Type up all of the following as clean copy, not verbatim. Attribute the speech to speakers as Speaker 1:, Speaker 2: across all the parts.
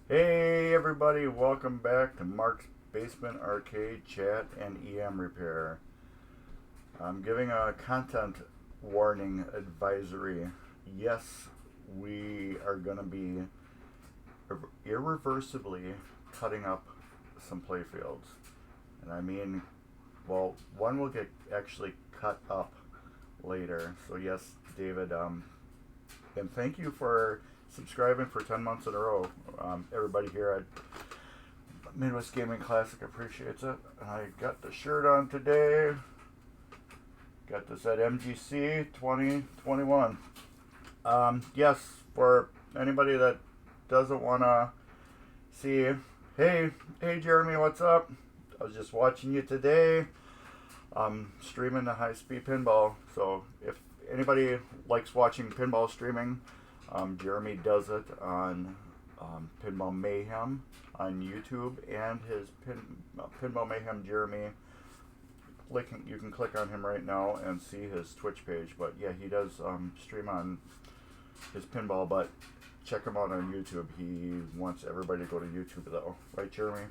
Speaker 1: Hey everybody, welcome back to Mark's Basement Arcade Chat and EM Repair. I'm giving a content warning advisory. Yes, we are going to be irreversibly cutting up some playfields. And I mean, well, one will get actually cut up later. So yes, David, and thank you for subscribing for 10 months in a row. Everybody here at Midwest Gaming Classic appreciates it. I got the shirt on today. Got this at MGC 2021. Yes, for anybody that doesn't want to see, hey Jeremy, what's up? I was just watching you today. Streaming the high-speed pinball. So if anybody likes watching pinball streaming, Jeremy does it on Pinball Mayhem on YouTube and his Pinball Mayhem Jeremy. You can click on him right now and see his Twitch page. But yeah, he does stream on his pinball, but check him out on YouTube. He wants everybody to go to YouTube though, right, Jeremy?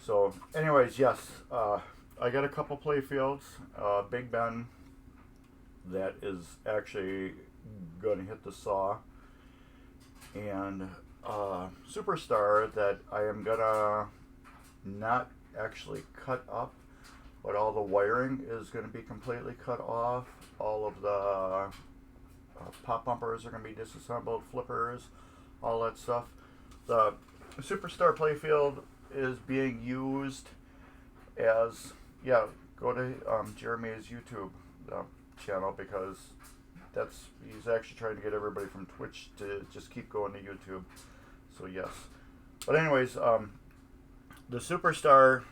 Speaker 1: So, anyways, yes, I got a couple playfields. Big Ben that is actually going to hit the saw, and Superstar that I am gonna not actually cut up, but all the wiring is going to be completely cut off. All of the pop bumpers are going to be disassembled, flippers, all that stuff. The Superstar playfield is being used as, yeah, go to Jeremy's YouTube channel, because he's actually trying to get everybody from Twitch to just keep going to YouTube. So yes, but anyways, the Superstar,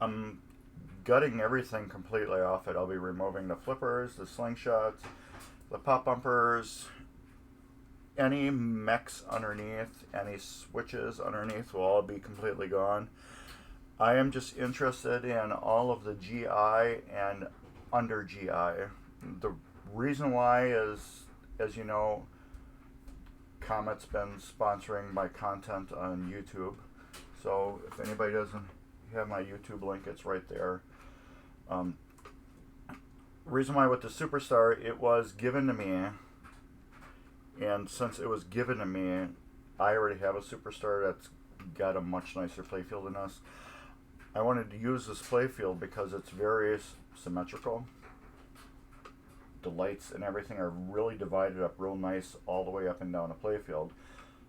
Speaker 1: I'm gutting everything completely off it. I'll be removing the flippers, the slingshots, the pop bumpers, any mechs underneath, any switches underneath will all be completely gone. I am just interested in all of the GI and under GI. The reason why is, as you know, Comet's been sponsoring my content on YouTube. So if anybody doesn't have my YouTube link, it's right there. Reason why with the Superstar, it was given to me, and since it was given to me, I already have a Superstar that's got a much nicer playfield than this. I wanted to use this playfield because it's very symmetrical. The lights and everything are really divided up real nice all the way up and down the playfield.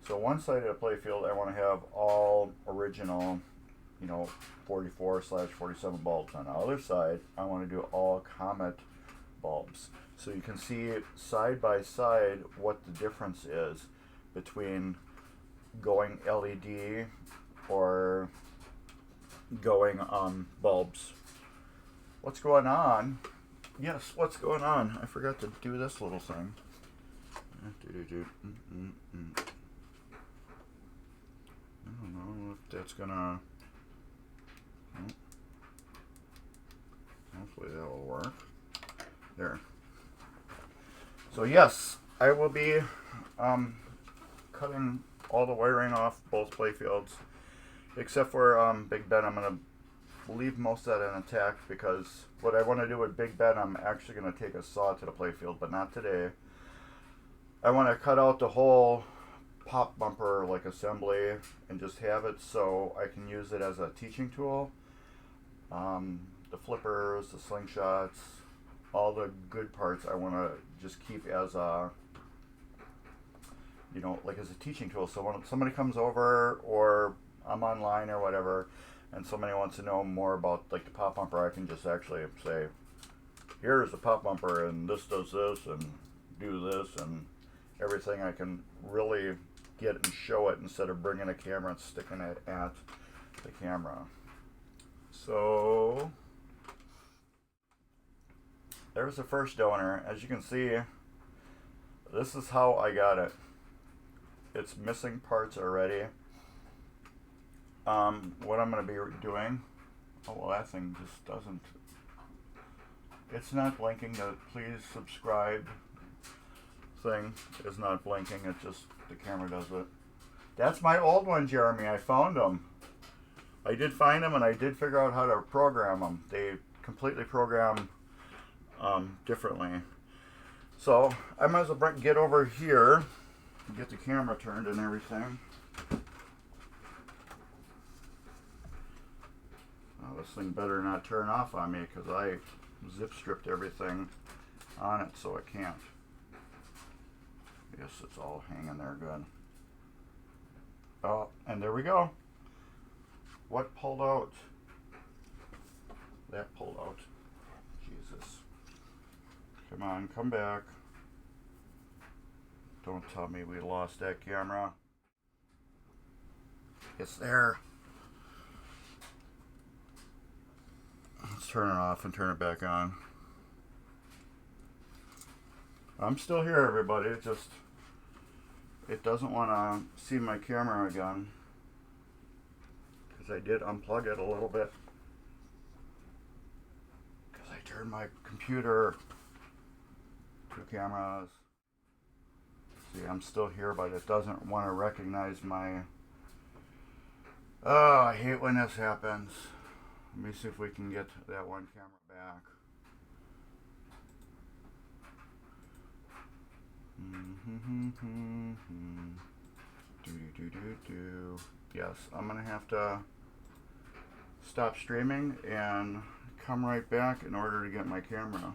Speaker 1: So one side of the playfield I want to have all original, 44/47 bulbs. On the other side I want to do all Comet bulbs. So you can see side by side what the difference is between going LED or going bulbs. What's going on? Yes, what's going on? I forgot to do this little thing. I don't know if that's gonna... Hopefully that will work. There. So yes, I will be cutting all the wiring off both playfields, except for Big Ben. I'm going to leave most of that intact, because what I want to do with Big Ben, I'm actually going to take a saw to the playfield, but not today. I want to cut out the whole pop bumper like assembly and just have it so I can use it as a teaching tool. The flippers, the slingshots, all the good parts I want to just keep as a, like as a teaching tool. So when somebody comes over, or I'm online or whatever, and somebody wants to know more about like the pop bumper, I can just actually say, here's the pop bumper and this does this and do this and everything. I can really get and show it instead of bringing a camera and sticking it at the camera. So there's the first donor. As you can see, this is how I got it. It's missing parts already. What I'm going to be doing, oh well, that thing just doesn't, it's not blinking. The please subscribe thing is not blinking. It just, the camera does it. That's my old one, Jeremy. I found them. I did find them, and I did figure out how to program them. They completely program differently. So I might as well get over here and get the camera turned and everything. Well, this thing better not turn off on me because I zip stripped everything on it so it can't. Yes, it's all hanging there good. Oh, and there we go. What pulled out? That pulled out. Jesus. Come on, come back. Don't tell me we lost that camera. It's there. Let's turn it off and turn it back on. I'm still here, everybody. It doesn't want to see my camera again. Because I did unplug it a little bit. Because I turned my computer to cameras. See, I'm still here, but it doesn't want to recognize my... Oh, I hate when this happens. Let me see if we can get that one camera back. Yes, I'm gonna have to stop streaming and come right back in order to get my camera.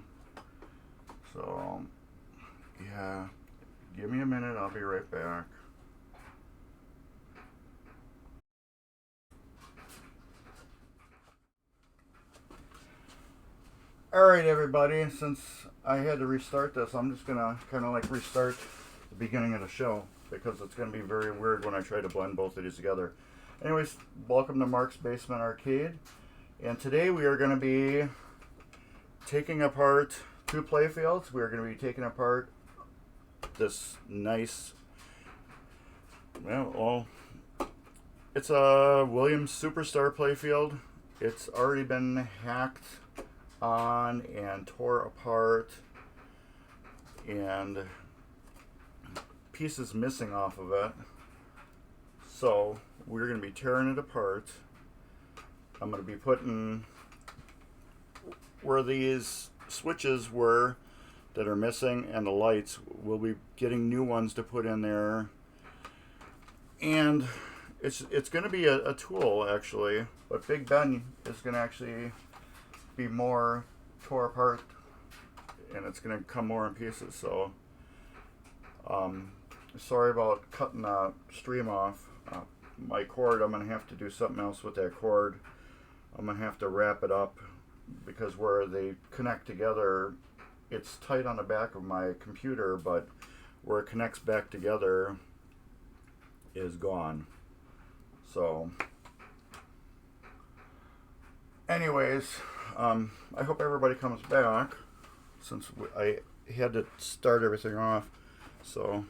Speaker 1: So, yeah, give me a minute, I'll be right back. Alright everybody, since I had to restart this, I'm just gonna kind of like restart the beginning of the show because it's gonna be very weird when I try to blend both of these together. Anyways, welcome to Mark's Basement Arcade, and today we are gonna be taking apart two Playfields. We are gonna be taking apart this nice, well, it's a Williams Superstar Playfield. It's already been hacked on and tore apart and pieces missing off of it. So we're going to be tearing it apart. I'm going to be putting where these switches were that are missing and the lights, we'll be getting new ones to put in there. And it's going to be a tool actually, but Big Ben is going to actually be more tore apart and it's going to come more in pieces. So sorry about cutting the stream off. My cord, I'm going to have to do something else with that cord. I'm going to have to wrap it up because where they connect together, it's tight on the back of my computer, but where it connects back together is gone. So anyways, I hope everybody comes back since I had to start everything off. So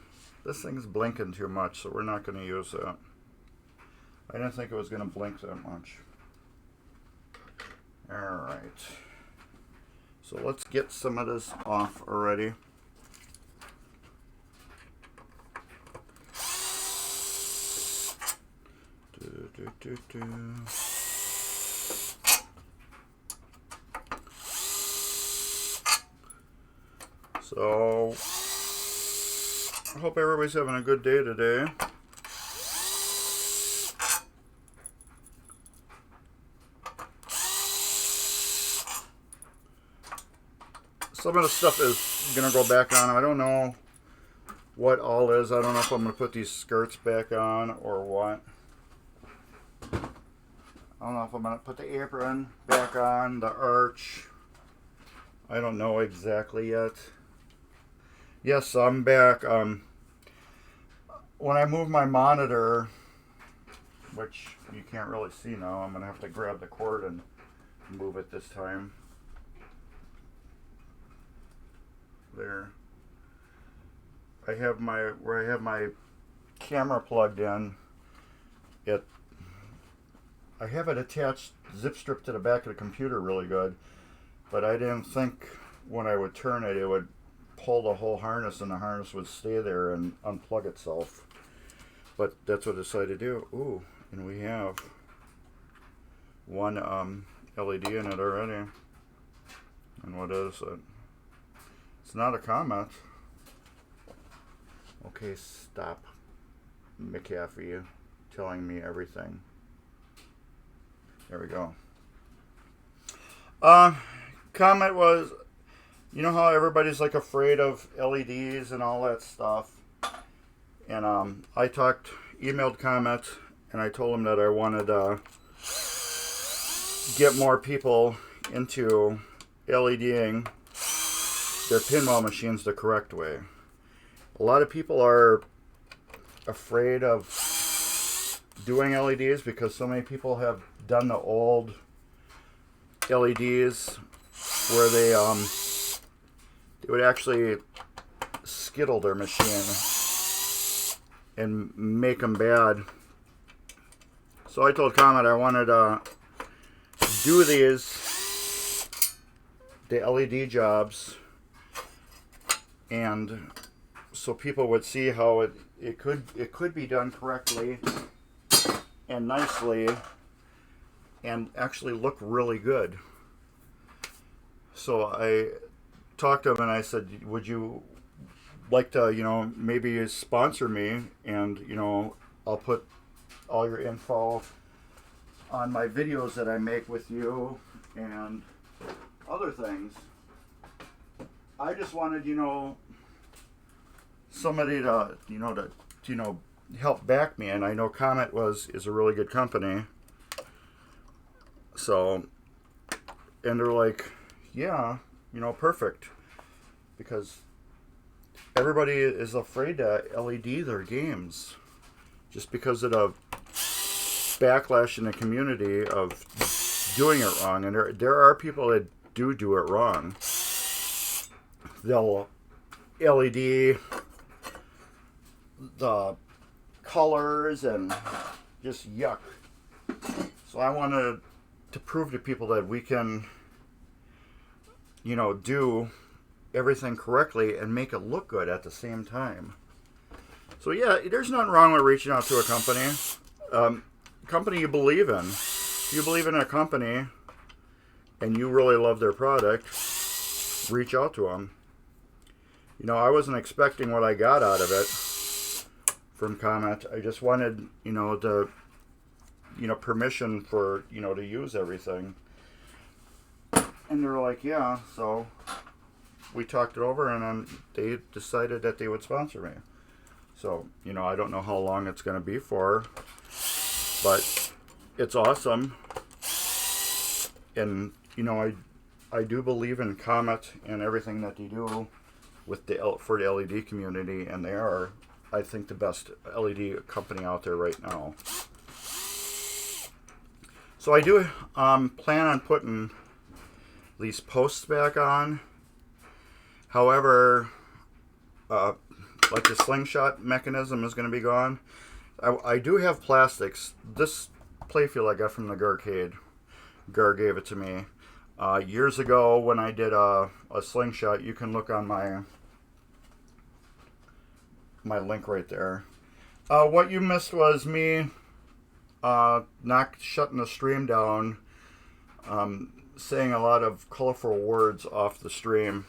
Speaker 1: this thing's blinking too much, so we're not going to use that. I didn't think it was going to blink that much. Alright. So let's get some of this off already. So, I hope everybody's having a good day today. Some of the stuff is going to go back on. I don't know what all is. I don't know if I'm going to put these skirts back on or what. I don't know if I'm going to put the apron back on, the arch. I don't know exactly yet. Yes, I'm back. When I move my monitor, which you can't really see now, I'm going to have to grab the cord and move it this time. There. I have where I have my camera plugged in. I have it attached, zip stripped to the back of the computer really good, but I didn't think when I would turn it, it would pull the whole harness and the harness would stay there and unplug itself. But that's what I decided to do. Ooh, and we have one LED in it already. And what is it? It's not a comet. Okay, stop, McAfee, telling me everything. There we go. Comet was, you know how everybody's like afraid of LEDs and all that stuff. And I emailed Comet, and I told him that I wanted to get more people into LEDing their pinball machines the correct way. A lot of people are afraid of doing LEDs because so many people have done the old LEDs where they would actually skittle their machine and make them bad. So I told Comet I wanted to do the LED jobs, and so people would see how it could be done correctly and nicely and actually look really good. So I talked to him and I said, would you like to, maybe sponsor me, and, I'll put all your info on my videos that I make with you and other things. I just wanted, somebody to, help back me, and I know Comet is a really good company. So, and they're like, yeah, perfect, because everybody is afraid to LED their games just because of the backlash in the community of doing it wrong. And there are people that do it wrong. They'll LED the colors and just yuck. So I wanted to prove to people that we can, do everything correctly and make it look good at the same time. So yeah, there's nothing wrong with reaching out to a company. Company you believe in. If you believe in a company and you really love their product, reach out to them. I wasn't expecting what I got out of it from Comet. I just wanted, permission for, to use everything. And they're like, yeah, so we talked it over, and then they decided that they would sponsor me. So, I don't know how long it's going to be for, but it's awesome. And, I do believe in Comet and everything that they do with for the LED community, and they are, I think, the best LED company out there right now. So I do plan on putting these posts back on. However, like the slingshot mechanism is going to be gone. I do have plastics. This playfield I got from the Garcade. Gar gave it to me years ago when I did a slingshot. You can look on my link right there. What you missed was me not shutting the stream down, saying a lot of colorful words off the stream,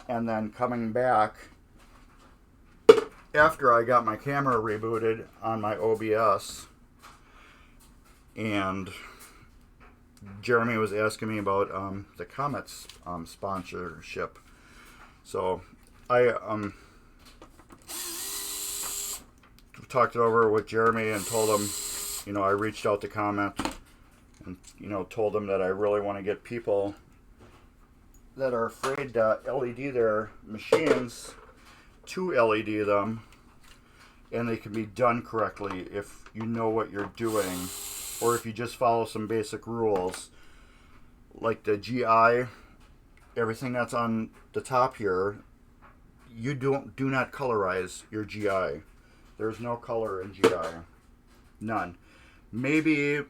Speaker 1: and then coming back after I got my camera rebooted on my OBS, and Jeremy was asking me about the Comet's sponsorship. So I talked it over with Jeremy and told him, I reached out to Comet and, told them that I really want to get people that are afraid to LED their machines to LED them, and they can be done correctly if you know what you're doing, or if you just follow some basic rules. Like the GI, everything that's on the top here, you do not colorize your GI. There's no color in GI. None. Maybe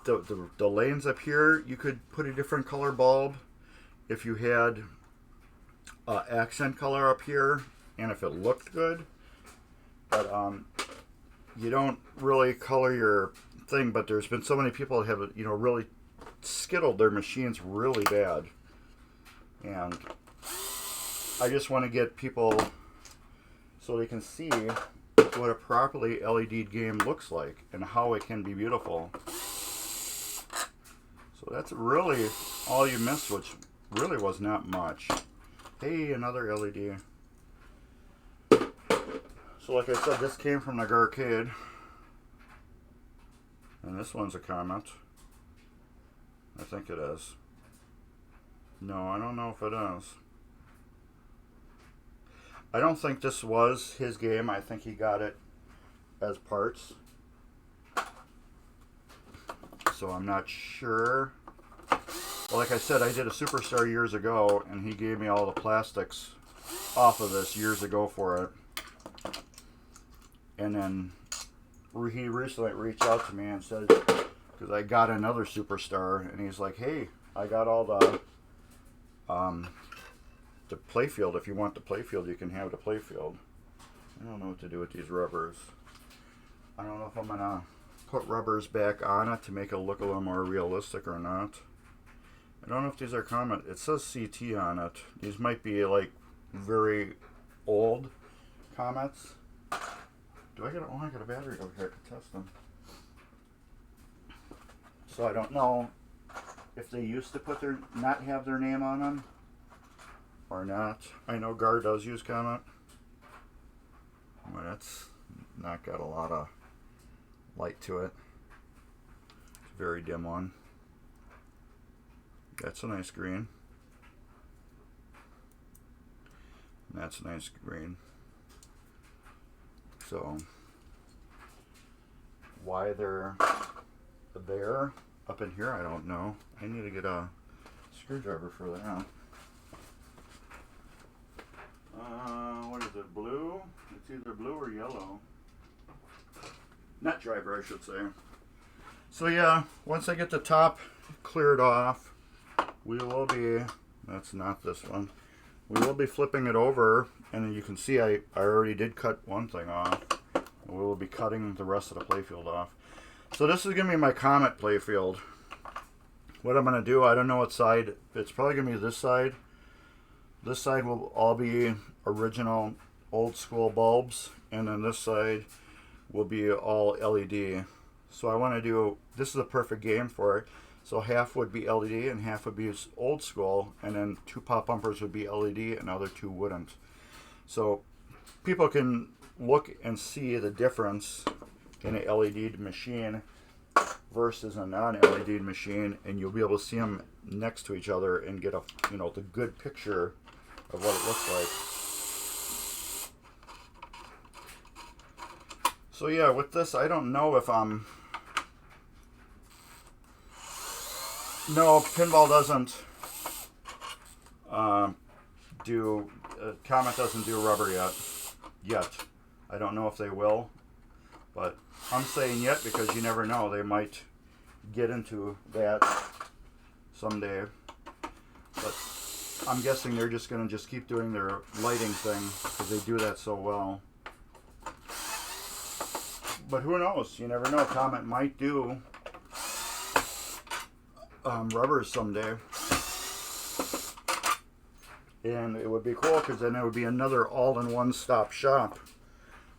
Speaker 1: the lanes up here, you could put a different color bulb if you had accent color up here, and if it looked good. But you don't really color your thing, but there's been so many people that have, you know, really skittled their machines really bad. And I just want to get people so they can see what a properly LED'd game looks like and how it can be beautiful. So that's really all you missed, which really was not much. Hey, another LED. So like I said, this came from the arcade. And this one's a Comet. I think it is. No, I don't know if it is. I don't think this was his game. I think he got it as parts. So I'm not sure. Well, like I said, I did a Superstar years ago, and he gave me all the plastics off of this years ago for it. And then he recently reached out to me and said, because I got another Superstar, and he's like, hey, I got all the Playfield. If you want the Playfield, you can have the Playfield. I don't know what to do with these rubbers. I don't know if I'm going to put rubbers back on it to make it look a little more realistic or not. I don't know if these are Comet. It says CT on it. These might be like very old Comets. Do I get? Oh, I got a battery over here to test them. So I don't know if they used to not have their name on them or not. I know Gar does use Comet, but it's not got a lot of light to it. It's a very dim one. That's a nice green. And that's a nice green. So why they're there up in here, I don't know. I need to get a screwdriver for that. What is it, blue? It's either blue or yellow. Nut driver, I should say. So yeah, once I get the top cleared off, we will be, that's not this one, we will be flipping it over, and you can see I already did cut one thing off. We will be cutting the rest of the playfield off. So this is going to be my Comet playfield. What I'm going to do, I don't know what side, it's probably going to be this side. This side will all be original old school bulbs, and then this side will be all LED. So I want to do, this is a perfect game for it. So half would be LED and half would be old school, and then 2 pop bumpers would be LED and the other 2 wouldn't. So people can look and see the difference in a LED machine versus a non-LED machine, and you'll be able to see them next to each other and get a, you know, the good picture of what it looks like. So yeah, with this, I don't know if no, Pinball doesn't Comet doesn't do rubber yet. I don't know if they will, but I'm saying yet because you never know. They might get into that someday. But I'm guessing they're just going to just keep doing their lighting thing because they do that so well. But who knows? You never know. Comet might do rubbers someday. And it would be cool because then it would be another all-in-one stop shop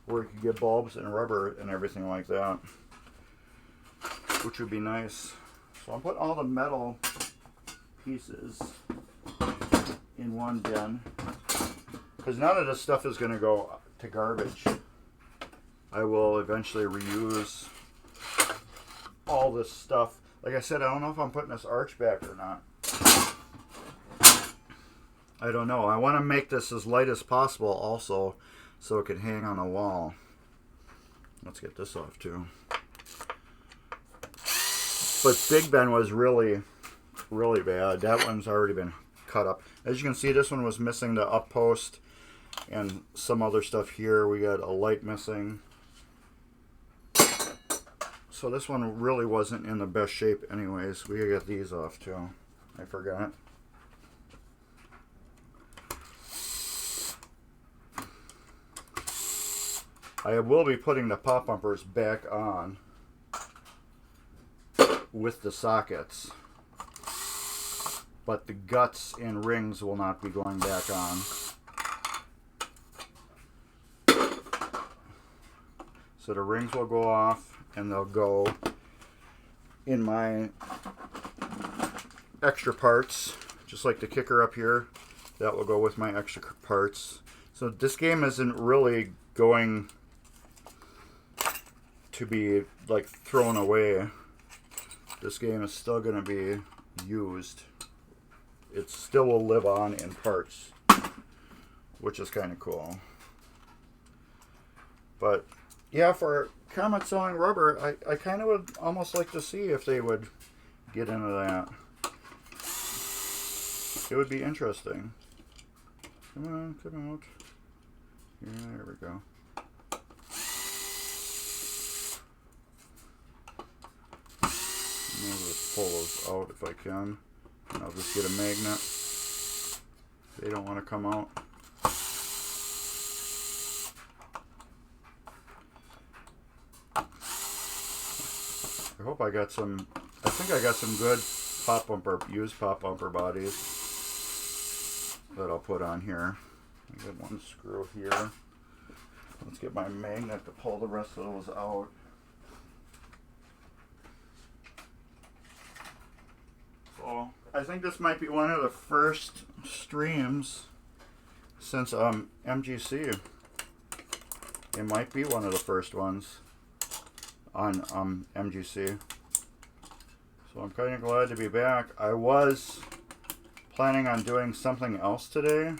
Speaker 1: where you could get bulbs and rubber and everything like that, which would be nice. So I'm putting all the metal pieces in one bin because none of this stuff is going to go to garbage. I will eventually reuse all this stuff. Like I said, I don't know if I'm putting this arch back or not. I don't know. I want to make this as light as possible also so it can hang on a wall. Let's get this off too. But Big Ben was really, really bad. That one's already been cut up. As you can see, this one was missing the up post and some other stuff here. We got a light missing. So this one really wasn't in the best shape anyways. We gotta get these off too. I forgot. I will be putting the pop bumpers back on with the sockets, but the guts and rings will not be going back on. So the rings will go off and they'll go in my extra parts, just like the kicker up here. That will go with my extra parts. So this game isn't really going to be like thrown away. This game is still going to be used. It still will live on in parts, which is kind of cool. But yeah, for Comet Sewing Rubber, I kind of would almost like to see if they would get into that. It would be interesting. Come on, come out. Yeah, there we go. I'll just pull those out if I can. And I'll just get a magnet. They don't want to come out. I hope I got some, I think I got some good pop bumper, used pop bumper bodies that I'll put on here. I got one screw here. Let's get my magnet to pull the rest of those out. So I think this might be one of the first streams since MGC. It might be one of the first ones on MGC. So I'm kind of glad to be back. I was planning on doing something else today,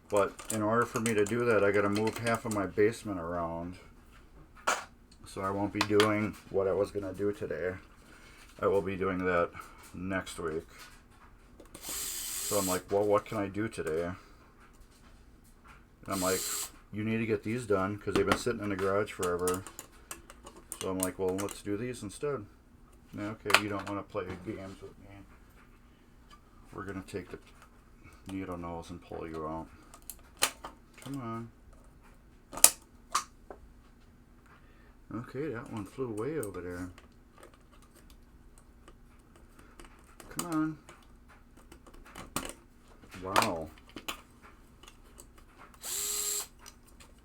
Speaker 1: but in order for me to do that, I got to move half of my basement around. So I won't be doing what I was going to do today. I will be doing that next week. So I'm like, well, what can I do today? And I'm like, you need to get these done because they've been sitting in the garage forever. So I'm like, well, let's do these instead. Okay, you don't want to play games with me. We're going to take the needle nose and pull you out. Come on. Okay, that one flew way over there. Come on. Wow.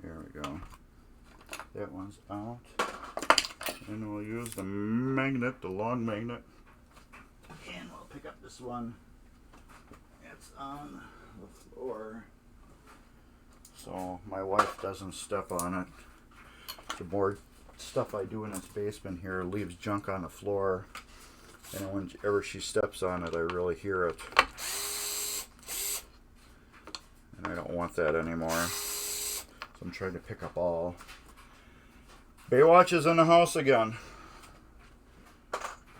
Speaker 1: There we go. That one's out. And we'll use the magnet, the long magnet. And we'll pick up this one. It's on the floor. So my wife doesn't step on it. The more stuff I do in this basement here leaves junk on the floor. And whenever she steps on it, I really hear it. And I don't want that anymore. So I'm trying to pick up all. Baywatch is in the house again.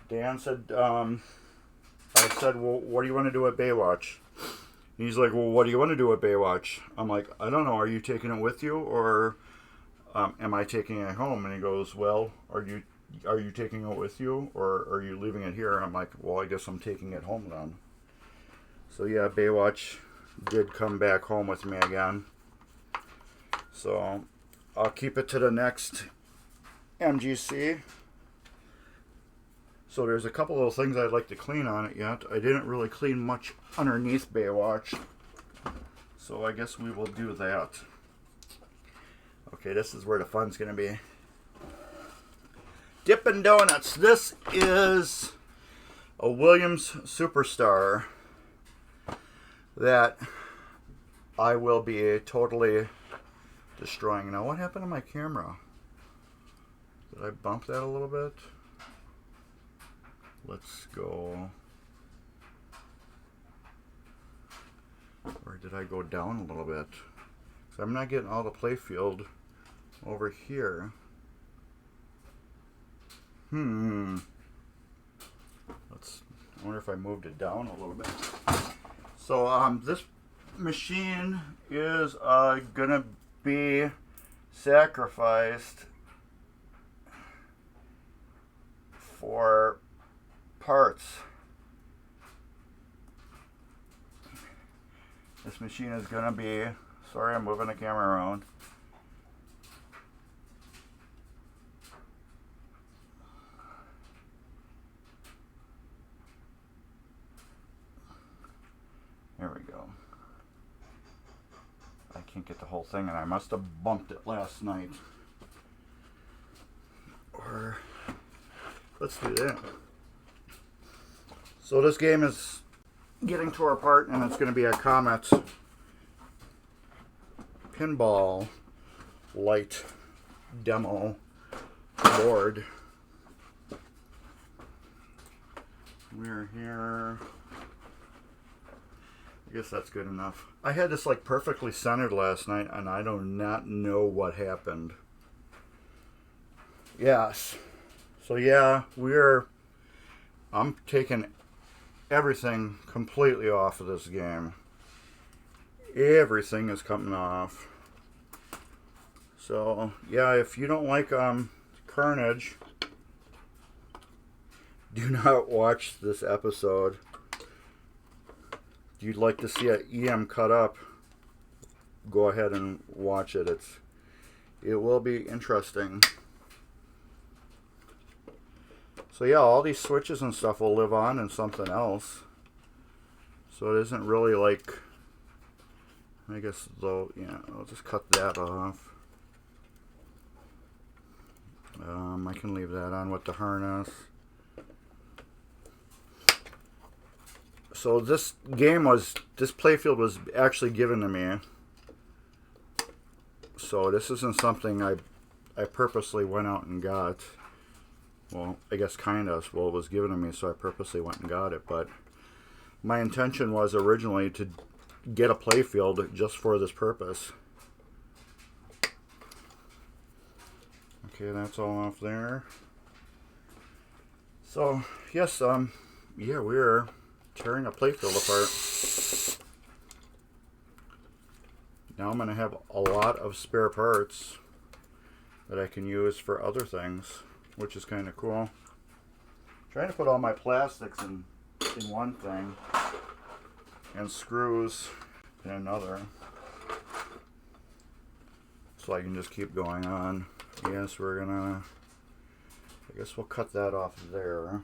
Speaker 1: Dan said, I said, well, what do you want to do at Baywatch? And he's like, well, what do you want to do at Baywatch? I'm like, I don't know. Are you taking it with you or am I taking it home? And he goes, well, are you taking it with you or are you leaving it here? And I'm like, well, I guess I'm taking it home then. So yeah, Baywatch did come back home with me again. So I'll keep it to the next MGC. So there's a couple of things I'd like to clean on it yet. I didn't really clean much underneath Baywatch. So I guess we will do that. Okay, this is where the fun's going to be. Dippin' Donuts. This is a Williams Superstar that I will be totally destroying. Now, what happened to my camera? Did I bump that a little bit? Let's go. Or did I go down a little bit? So I'm not getting all the playfield over here. I wonder if I moved it down a little bit. So this machine is gonna be sacrificed for parts. This machine is gonna be, sorry I'm moving the camera around. Here we go. I can't get the whole thing, and I must have bumped it last night. Or let's do that. So this game is getting tore apart, and it's going to be a Comet Pinball light demo board. We're here. I guess that's good enough. I had this like perfectly centered last night, and I do not know what happened. Yes. So yeah, I'm taking everything completely off of this game. Everything is coming off. So yeah, if you don't like Carnage, do not watch this episode. If you'd like to see an EM cut up, go ahead and watch it. It will be interesting. So yeah, all these switches and stuff will live on in something else. So it isn't really like, I guess though, yeah, I'll just cut that off. I can leave that on with the harness. So this playfield was actually given to me. So this isn't something I purposely went out and got. Well, I guess kind of. Well, it was given to me, so I purposely went and got it. But my intention was originally to get a playfield just for this purpose. Okay, that's all off there. So, yes, yeah, we're tearing a playfield apart. Now I'm going to have a lot of spare parts that I can use for other things, which is kind of cool. I'm trying to put all my plastics in one thing and screws in another, so I can just keep going on. Yes, we're gonna, I guess we'll cut that off there.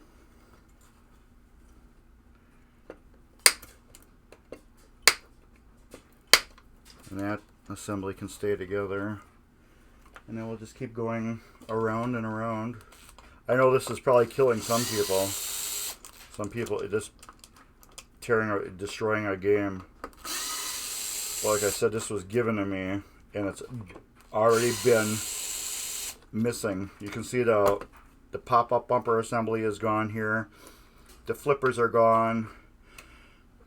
Speaker 1: And that assembly can stay together. And then we'll just keep going around and around. I know this is probably killing some people. Some people, it just destroying a game. Well, like I said, this was given to me, and it's already been missing. You can see the pop-up bumper assembly is gone here. The flippers are gone.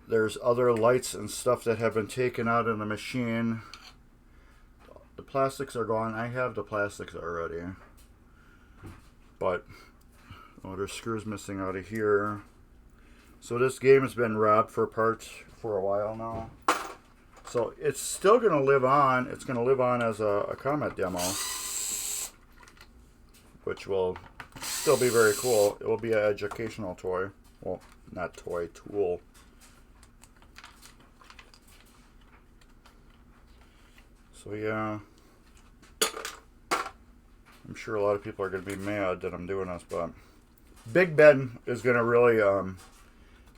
Speaker 1: There's other lights and stuff that have been taken out of the machine. The plastics are gone. I have the plastics already. But, oh, there's screws missing out of here. So this game has been robbed for parts for a while now. So it's still going to live on. It's going to live on as a Comet demo, which will still be very cool. It will be an educational toy. Well, not toy, tool. So yeah, I'm sure a lot of people are going to be mad that I'm doing this, but Big Ben is going to really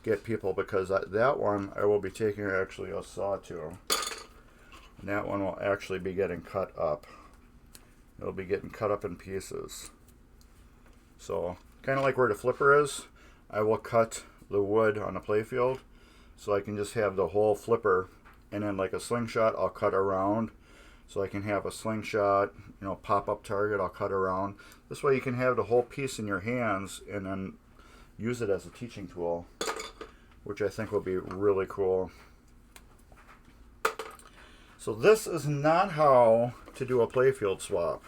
Speaker 1: get people, because that one I will be taking actually a saw to. And that one will actually be getting cut up. It'll be getting cut up in pieces. So, kind of like where the flipper is, I will cut the wood on the playfield, so I can just have the whole flipper, and then like a slingshot, I'll cut around. So I can have a slingshot, pop-up target, I'll cut around. This way you can have the whole piece in your hands and then use it as a teaching tool, which I think will be really cool. So this is not how to do a playfield swap,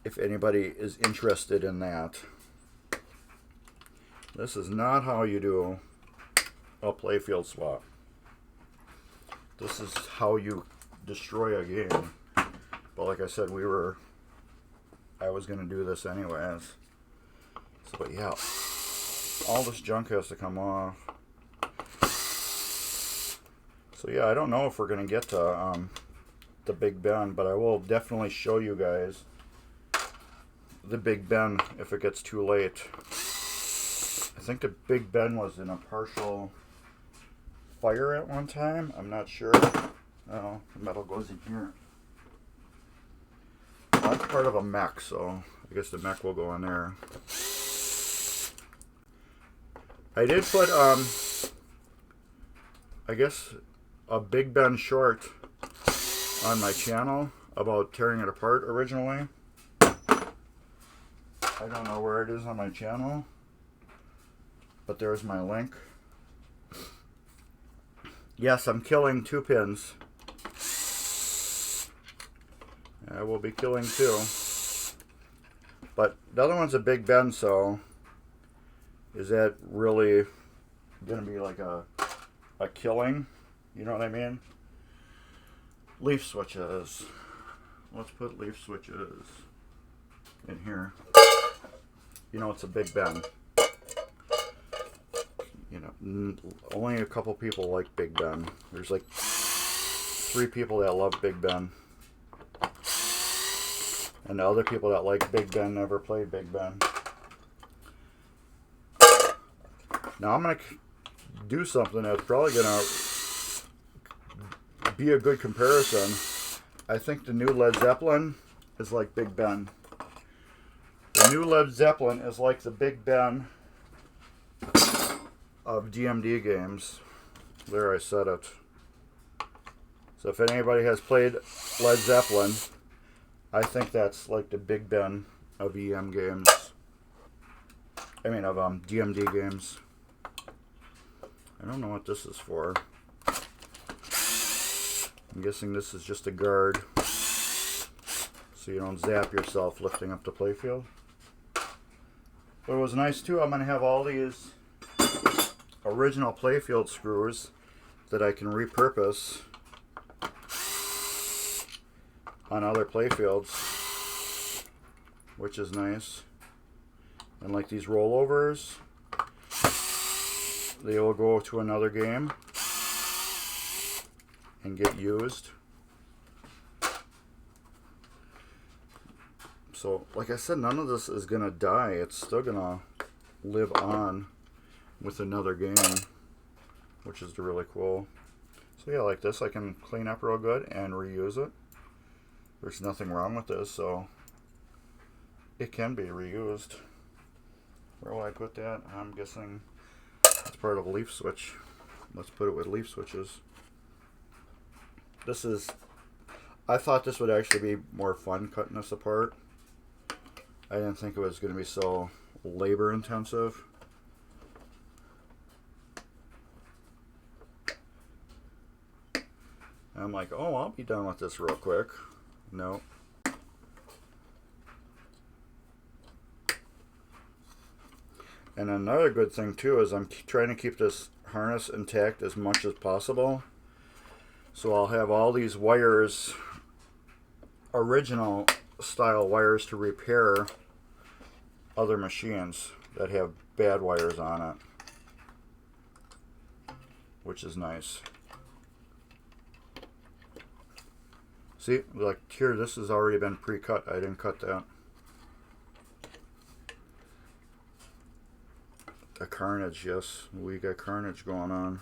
Speaker 1: if anybody is interested in that. This is not how you do a playfield swap. This is how you destroy a game. But like I said, I was going to do this anyways. So, but yeah, all this junk has to come off. So yeah, I don't know if we're going to get to the Big Ben, but I will definitely show you guys the Big Ben if it gets too late. I think the Big Ben was in a partial fire at one time. I'm not sure. Oh, the metal goes in here. That's part of a mech, so I guess the mech will go in there. I did put, I guess, a Big Ben short on my channel about tearing it apart originally. I don't know where it is on my channel, but there's my link. Yes, I'm killing 2 pins. I will be killing 2. But the other one's a Big Ben, so is that really going to be like a killing? You know what I mean? Leaf switches. Let's put leaf switches in here. You know, it's a Big Ben. You know, only a couple people like Big Ben. There's like 3 people that love Big Ben. And the other people that like Big Ben never played Big Ben. Now I'm going to do something that's probably going to be a good comparison. I think the new Led Zeppelin is like Big Ben. The new Led Zeppelin is like the Big Ben of DMD games. There, I said it. So if anybody has played Led Zeppelin, I think that's like the Big Ben of EM games. I mean, of DMD games. I don't know what this is for. I'm guessing this is just a guard, so you don't zap yourself lifting up the playfield. But it was nice too. I'm going to have all these original playfield screws that I can repurpose on other playfields, which is nice. And like these rollovers, they will go to another game and get used. So like I said, none of this is gonna die. It's still gonna live on with another game, which is really cool. So yeah, like this I can clean up real good and reuse it. There's nothing wrong with this, so it can be reused. Where will I put that? I'm guessing it's part of a leaf switch. Let's put it with leaf switches. This is, I thought this would actually be more fun cutting this apart. I didn't think it was going to be so labor intensive. And I'm like, oh, I'll be done with this real quick. No. And another good thing too is I'm trying to keep this harness intact as much as possible. So I'll have all these wires, original style wires, to repair other machines that have bad wires on it, which is nice. See, like here, this has already been pre-cut. I didn't cut that. The carnage, yes, we got carnage going on.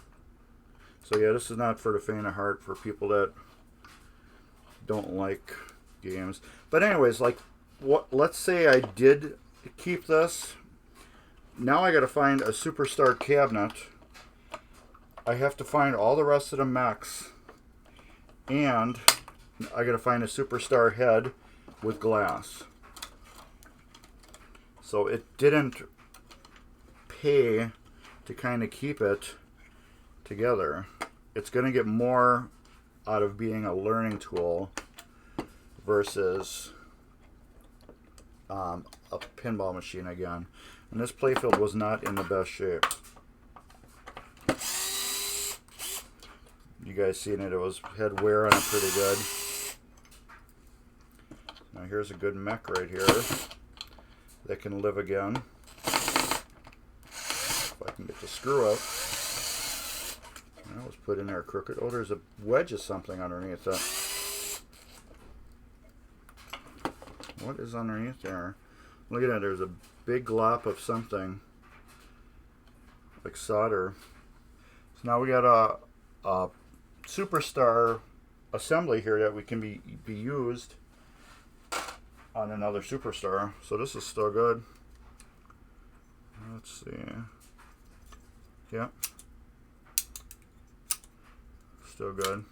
Speaker 1: So yeah, this is not for the faint of heart, for people that don't like games. But anyways, like, what? Let's say I did keep this. Now I got to find a Superstar cabinet. I have to find all the rest of the mechs, and I got to find a Superstar head with glass. So it didn't pay to kind of keep it together. It's going to get more out of being a learning tool versus a pinball machine again. And this playfield was not in the best shape. You guys seen it? It was had wear on it pretty good. Now here's a good mech right here that can live again. If I can get the screw up. That was put in there crooked. Oh, there's a wedge of something underneath that. What is underneath there? Look at that. There's a big glop of something. like solder. So now we got a Superstar assembly here that we can be used on another Superstar. So this is still good. Let's see. Yeah. Still good.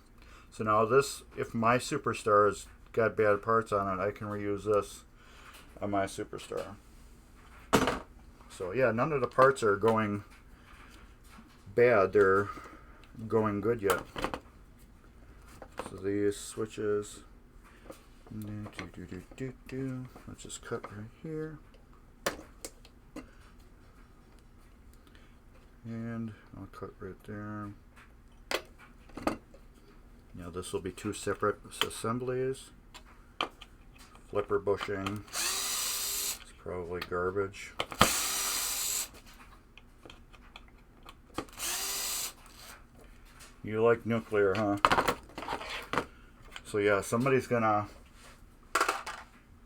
Speaker 1: So now this, if my Superstar has got bad parts on it, I can reuse this on my Superstar. So yeah, none of the parts are going bad. They're going good yet. So these switches. Let's just cut right here. And I'll cut right there. Now this will be two separate assemblies. Flipper bushing. It's probably garbage. You like nuclear, huh? So yeah, somebody's gonna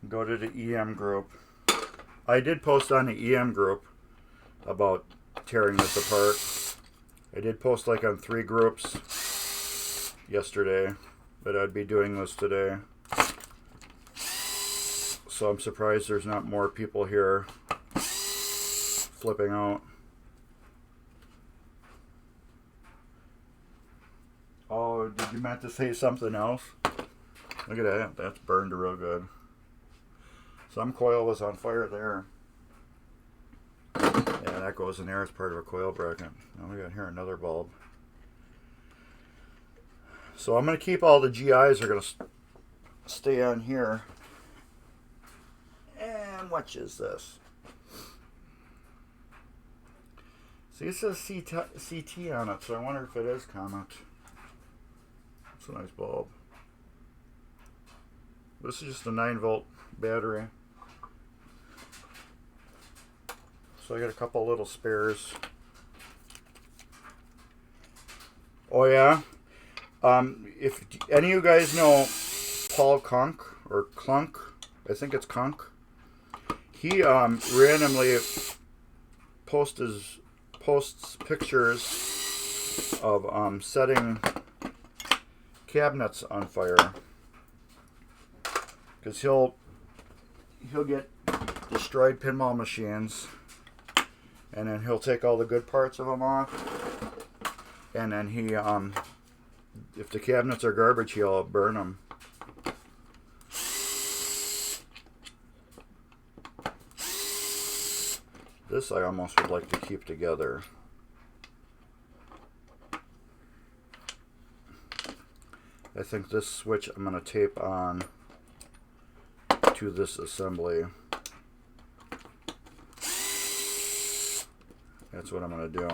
Speaker 1: go to the EM group. I did post on the EM group about tearing this apart. I did post like on 3 groups yesterday, but I'd be doing this today. So I'm surprised there's not more people here flipping out. Oh, did you meant to say something else? Look at that. That's burned real good. Some coil was on fire there. Yeah, that goes in there as part of a coil bracket. Now we got here another bulb. So I'm going to keep all the GIs are going to stay on here. And which is this? See, it says CT on it, so I wonder if it is Comet. It's a nice bulb. This is just a 9-volt battery. So I got a couple little spares. Oh yeah? If any of you guys know Paul Kunk, or Clunk, I think it's Kunk. He randomly posts pictures of setting cabinets on fire, because he'll get destroyed pinball machines, and then he'll take all the good parts of them off, and then he if the cabinets are garbage, he'll burn them. This I almost would like to keep together. I think this switch I'm going to tape on to this assembly. That's what I'm going to do.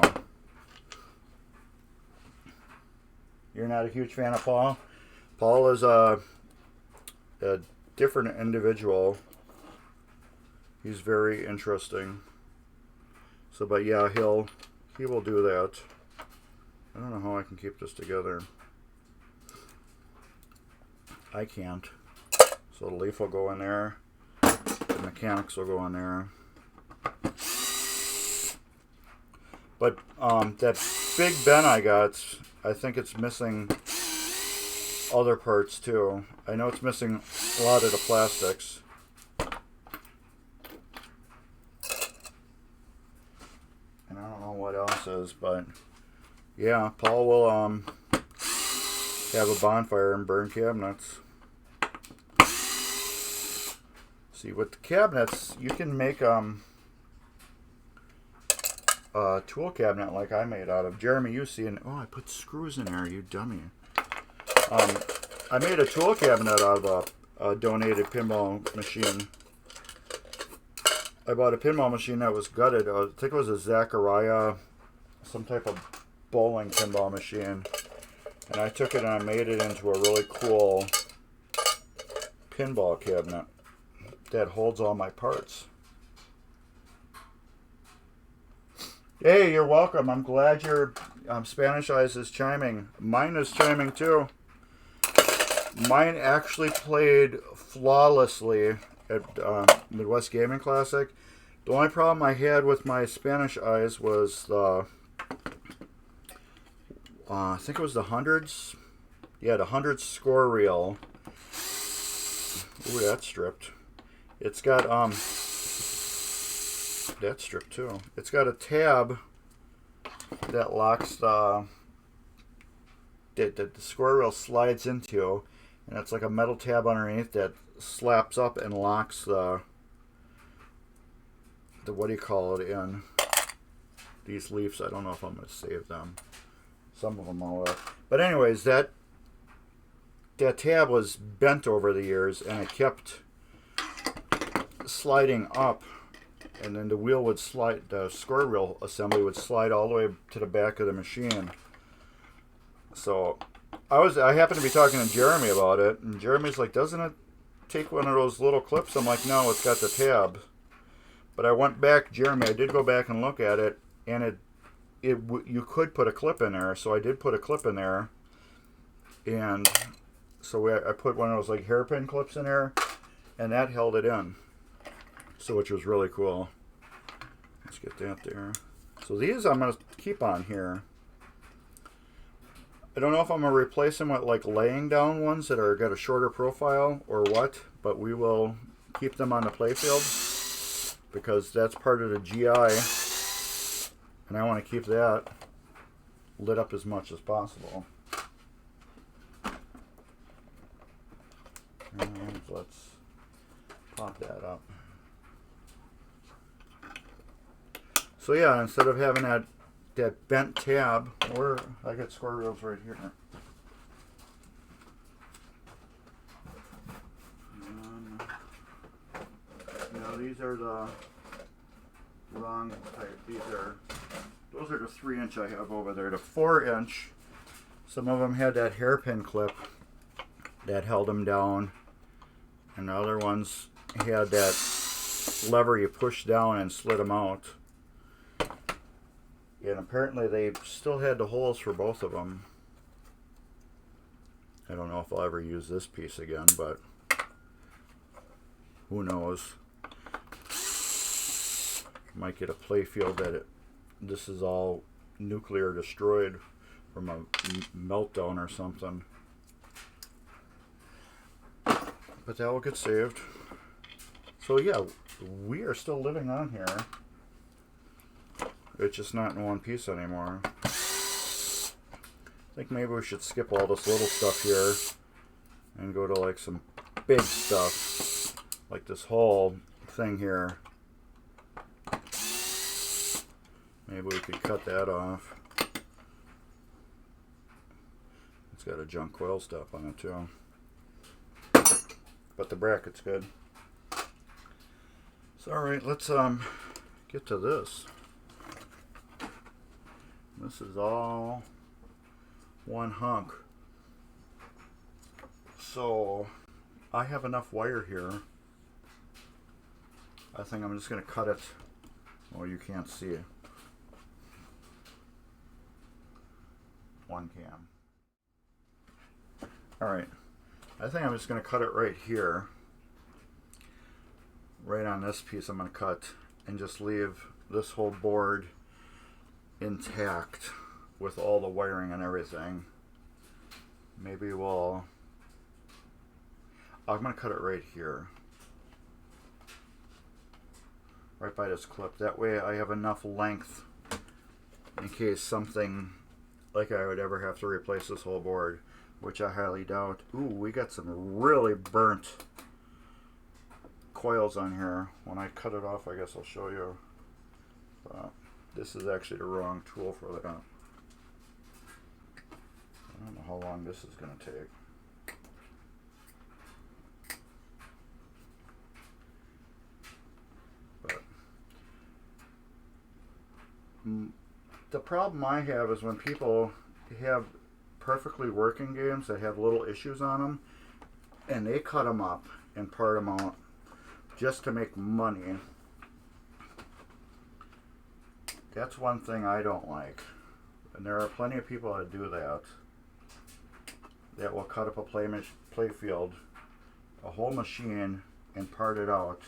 Speaker 1: You're not a huge fan of Paul? Paul is a different individual. He's very interesting. So, but yeah, he will do that. I don't know how I can keep this together. I can't. So the leaf will go in there. The mechanics will go in there. But that big Ben I got, I think it's missing other parts too. I know it's missing a lot of the plastics. And I don't know what else is, but yeah, Paul will have a bonfire and burn cabinets. See, with the cabinets, you can make a tool cabinet like I made out of. Jeremy, you see, and oh, I put screws in there, you dummy. I made a tool cabinet out of a donated pinball machine. I bought a pinball machine that was gutted. I think it was a Zachariah, some type of bowling pinball machine. And I took it and I made it into a really cool pinball cabinet that holds all my parts. Hey, you're welcome. I'm glad your Spanish Eyes is chiming. Mine is chiming too. Mine actually played flawlessly at Midwest Gaming Classic. The only problem I had with my Spanish Eyes was the I think it was the hundreds. Yeah, the hundreds score reel. Ooh, that's stripped. It's got that's stripped too. It's got a tab that locks the square reel slides into, and it's like a metal tab underneath that slaps up and locks the what do you call it in these leaves. I don't know if I'm going to save them. Some of them all are. But anyways, that tab was bent over the years, and it kept sliding up, and then the wheel would slide, the square wheel assembly would slide all the way to the back of the machine. So I happened to be talking to Jeremy about it, and Jeremy's like, doesn't it take one of those little clips? I'm like, no, it's got the tab. But I went back, Jeremy, I did go back and look at it, and you could put a clip in there, so I did put a clip in there, and so I put one of those like hairpin clips in there, and that held it in, so which was really cool. Let's get that there. So these I'm going to keep on here. I don't know if I'm going to replace them with like laying down ones that are got a shorter profile or what, but we will keep them on the Playfield because that's part of the GI, and I want to keep that lit up as much as possible. And let's pop that up. So yeah, instead of having that bent tab, I got square reels right here. Now these are the wrong type. Those are the 3-inch I have over there. The 4-inch, some of them had that hairpin clip that held them down, and the other ones had that lever you push down and slid them out. And apparently they still had the holes for both of them. I don't know if I'll ever use this piece again, but who knows. Might get a Playfield that this is all nuclear destroyed from a meltdown or something. But that will get saved. So yeah, we are still living on here. It's just not in one piece anymore. I think maybe we should skip all this little stuff here and go to like some big stuff, like this whole thing here. Maybe we could cut that off. It's got a junk coil stop on it too, but the bracket's good. So alright, let's get to this. This is all one hunk. So I have enough wire here. I think I'm just going to cut it. Well, you can't see it. One cam. Alright. I think I'm just going to cut it right here. Right on this piece I'm going to cut and just leave this whole board intact with all the wiring and everything. Maybe I'm going to cut it right here, right by this clip. That way I have enough length in case something like I would ever have to replace this whole board, which I highly doubt. Ooh, we got some really burnt coils on here. When I cut it off, I guess I'll show you. This is actually the wrong tool for that. I don't know how long this is going to take. But the problem I have is when people have perfectly working games that have little issues on them, and they cut them up and part them out just to make money. That's one thing I don't like. And there are plenty of people that do that. That will cut up a Playfield, a whole machine, and part it out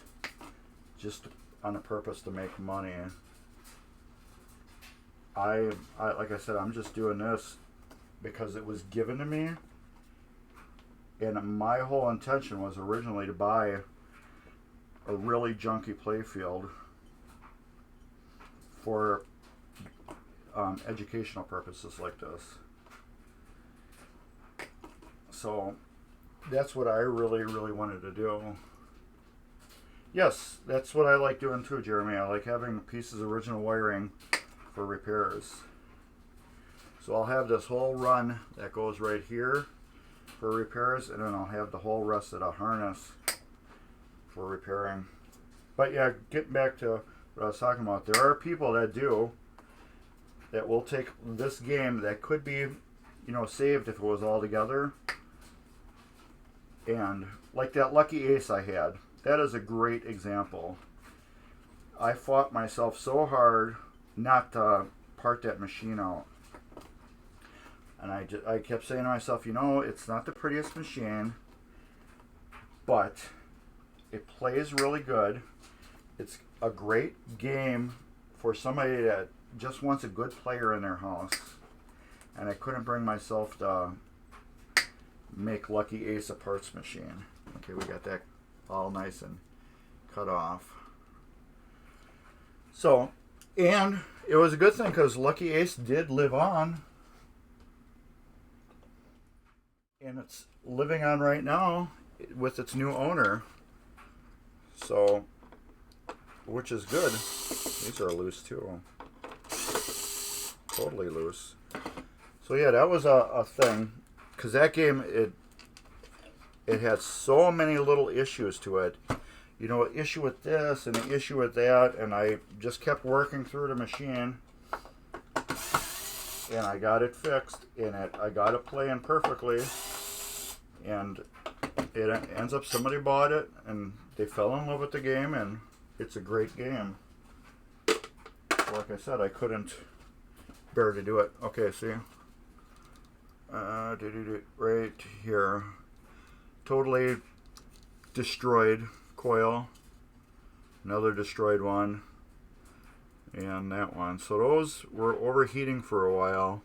Speaker 1: just on the purpose to make money. Like I said, I'm just doing this because it was given to me, and my whole intention was originally to buy a really junky playfield for educational purposes like this. So that's what I really, really wanted to do. Yes, that's what I like doing too, Jeremy. I like having pieces of original wiring for repairs. So I'll have this whole run that goes right here for repairs, and then I'll have the whole rest of the harness for repairing. But yeah, getting back to what I was talking about, there are people that will take this game that could be, you know, saved if it was all together. And like that lucky ace I had, that is a great example. I fought myself so hard not to part that machine out. And I kept saying to myself, you know, it's not the prettiest machine, but it plays really good. It's a great game for somebody that just wants a good player in their house. And I couldn't bring myself to make Lucky Ace a parts machine. Okay, we got that all nice and cut off. So, and it was a good thing because Lucky Ace did live on. And it's living on right now with its new owner. So, which is good. These are loose too. Totally loose. So yeah, that was a thing. Because that game, it had so many little issues to it. You know, an issue with this and an issue with that. And I just kept working through the machine. And I got it fixed. And I got it playing perfectly. And it ends up somebody bought it. And they fell in love with the game. And it's a great game. Like I said, I couldn't bear to do it. Okay, see? Right here. Totally destroyed coil. Another destroyed one. And that one. So those were overheating for a while.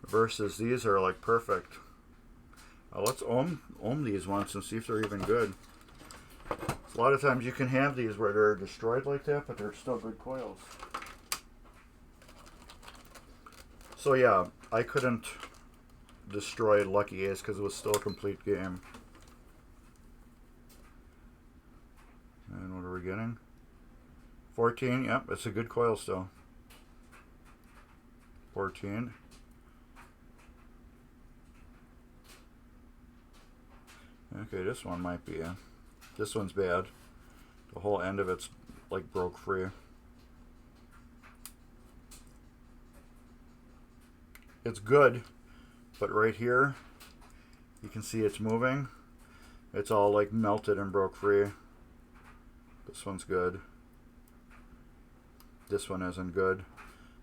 Speaker 1: Versus these are like perfect. Let's ohm these once and see if they're even good. A lot of times you can have these where they're destroyed like that, but they're still good coils. So yeah, I couldn't destroy Lucky Ace because it was still a complete game. And what are we getting? 14, yep, it's a good coil still. 14. Okay, this one might be this one's bad. The whole end of it's like broke free. It's good, but right here you can see it's moving. It's all like melted and broke free. This one's good. This one isn't good.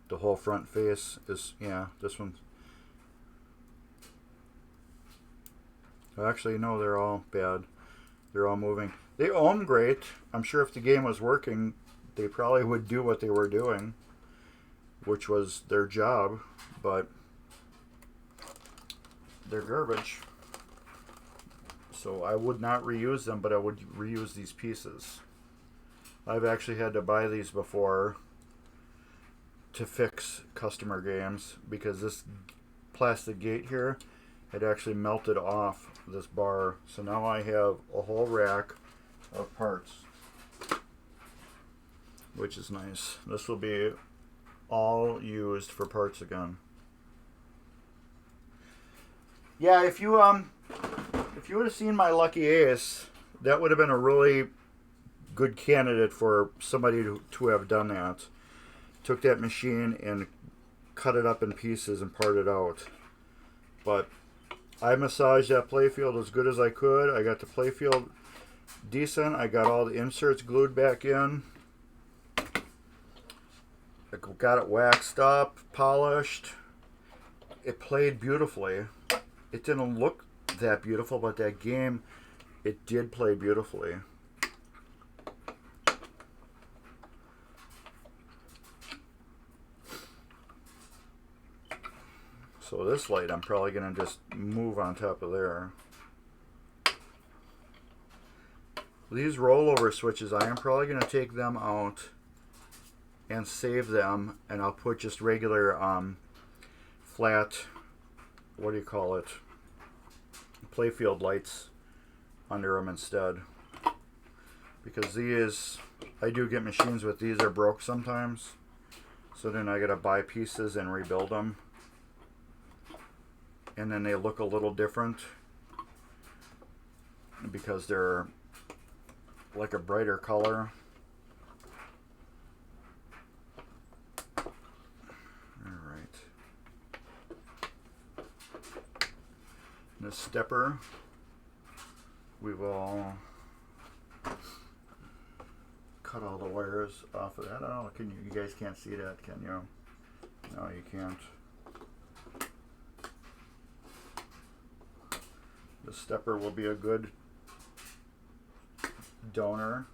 Speaker 1: The whole front face is, yeah, this one's... Actually, no, they're all bad. They're all moving. They ohm great. I'm sure if the game was working, they probably would do what they were doing, which was their job, but they're garbage. So I would not reuse them, but I would reuse these pieces. I've actually had to buy these before to fix customer games because this plastic gate here had actually melted off this bar. So now I have a whole rack of parts, which is nice. This will be all used for parts again. Yeah, if you would have seen my Lucky Ace, that would have been a really good candidate for somebody to have done that. Took that machine and cut it up in pieces and parted out. But I massaged that playfield as good as I could. I got the playfield decent. I got all the inserts glued back in. I got it waxed up, polished. It played beautifully. It didn't look that beautiful, but that game, it did play beautifully. So this light I'm probably going to just move on top of there. These rollover switches, I am probably going to take them out and save them, and I'll put just regular flat, what do you call it, Playfield lights under them instead. Because these, I do get machines with these are broke sometimes, so then I gotta buy pieces and rebuild them, and then they look a little different because they're like a brighter color. Alright. The stepper, we will cut all the wires off of that. I don't know, you guys can't see that, can you? No, you can't. The stepper will be a good donor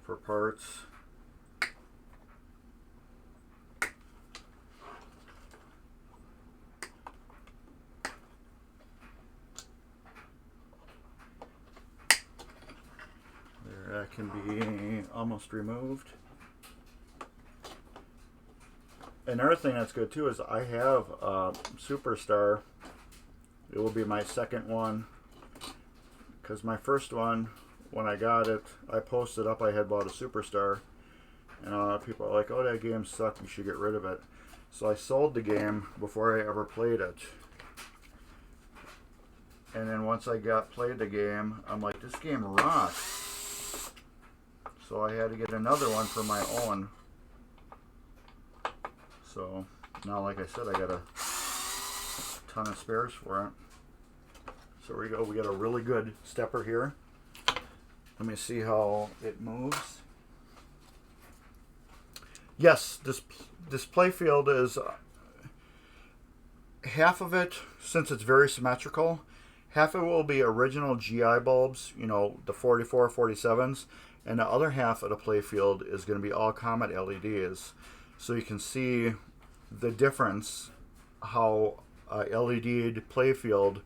Speaker 1: for parts. There, that can be almost removed. Another thing that's good too is I have a Superstar. It will be my second one, because my first one, when I got it, I posted up I had bought a Superstar, and people are like, oh, that game sucked, you should get rid of it. So I sold the game before I ever played it. And then once I played the game, I'm like, this game rocks. So I had to get another one for my own. So now, like I said, I got a ton of spares for it. So here we go. We got a really good stepper here. Let me see how it moves. Yes, this Playfield is half of it, since it's very symmetrical, half of it will be original GI bulbs, you know, the 44, 47s, and the other half of the Playfield is going to be all Comet LEDs. So you can see the difference, how a LED Playfield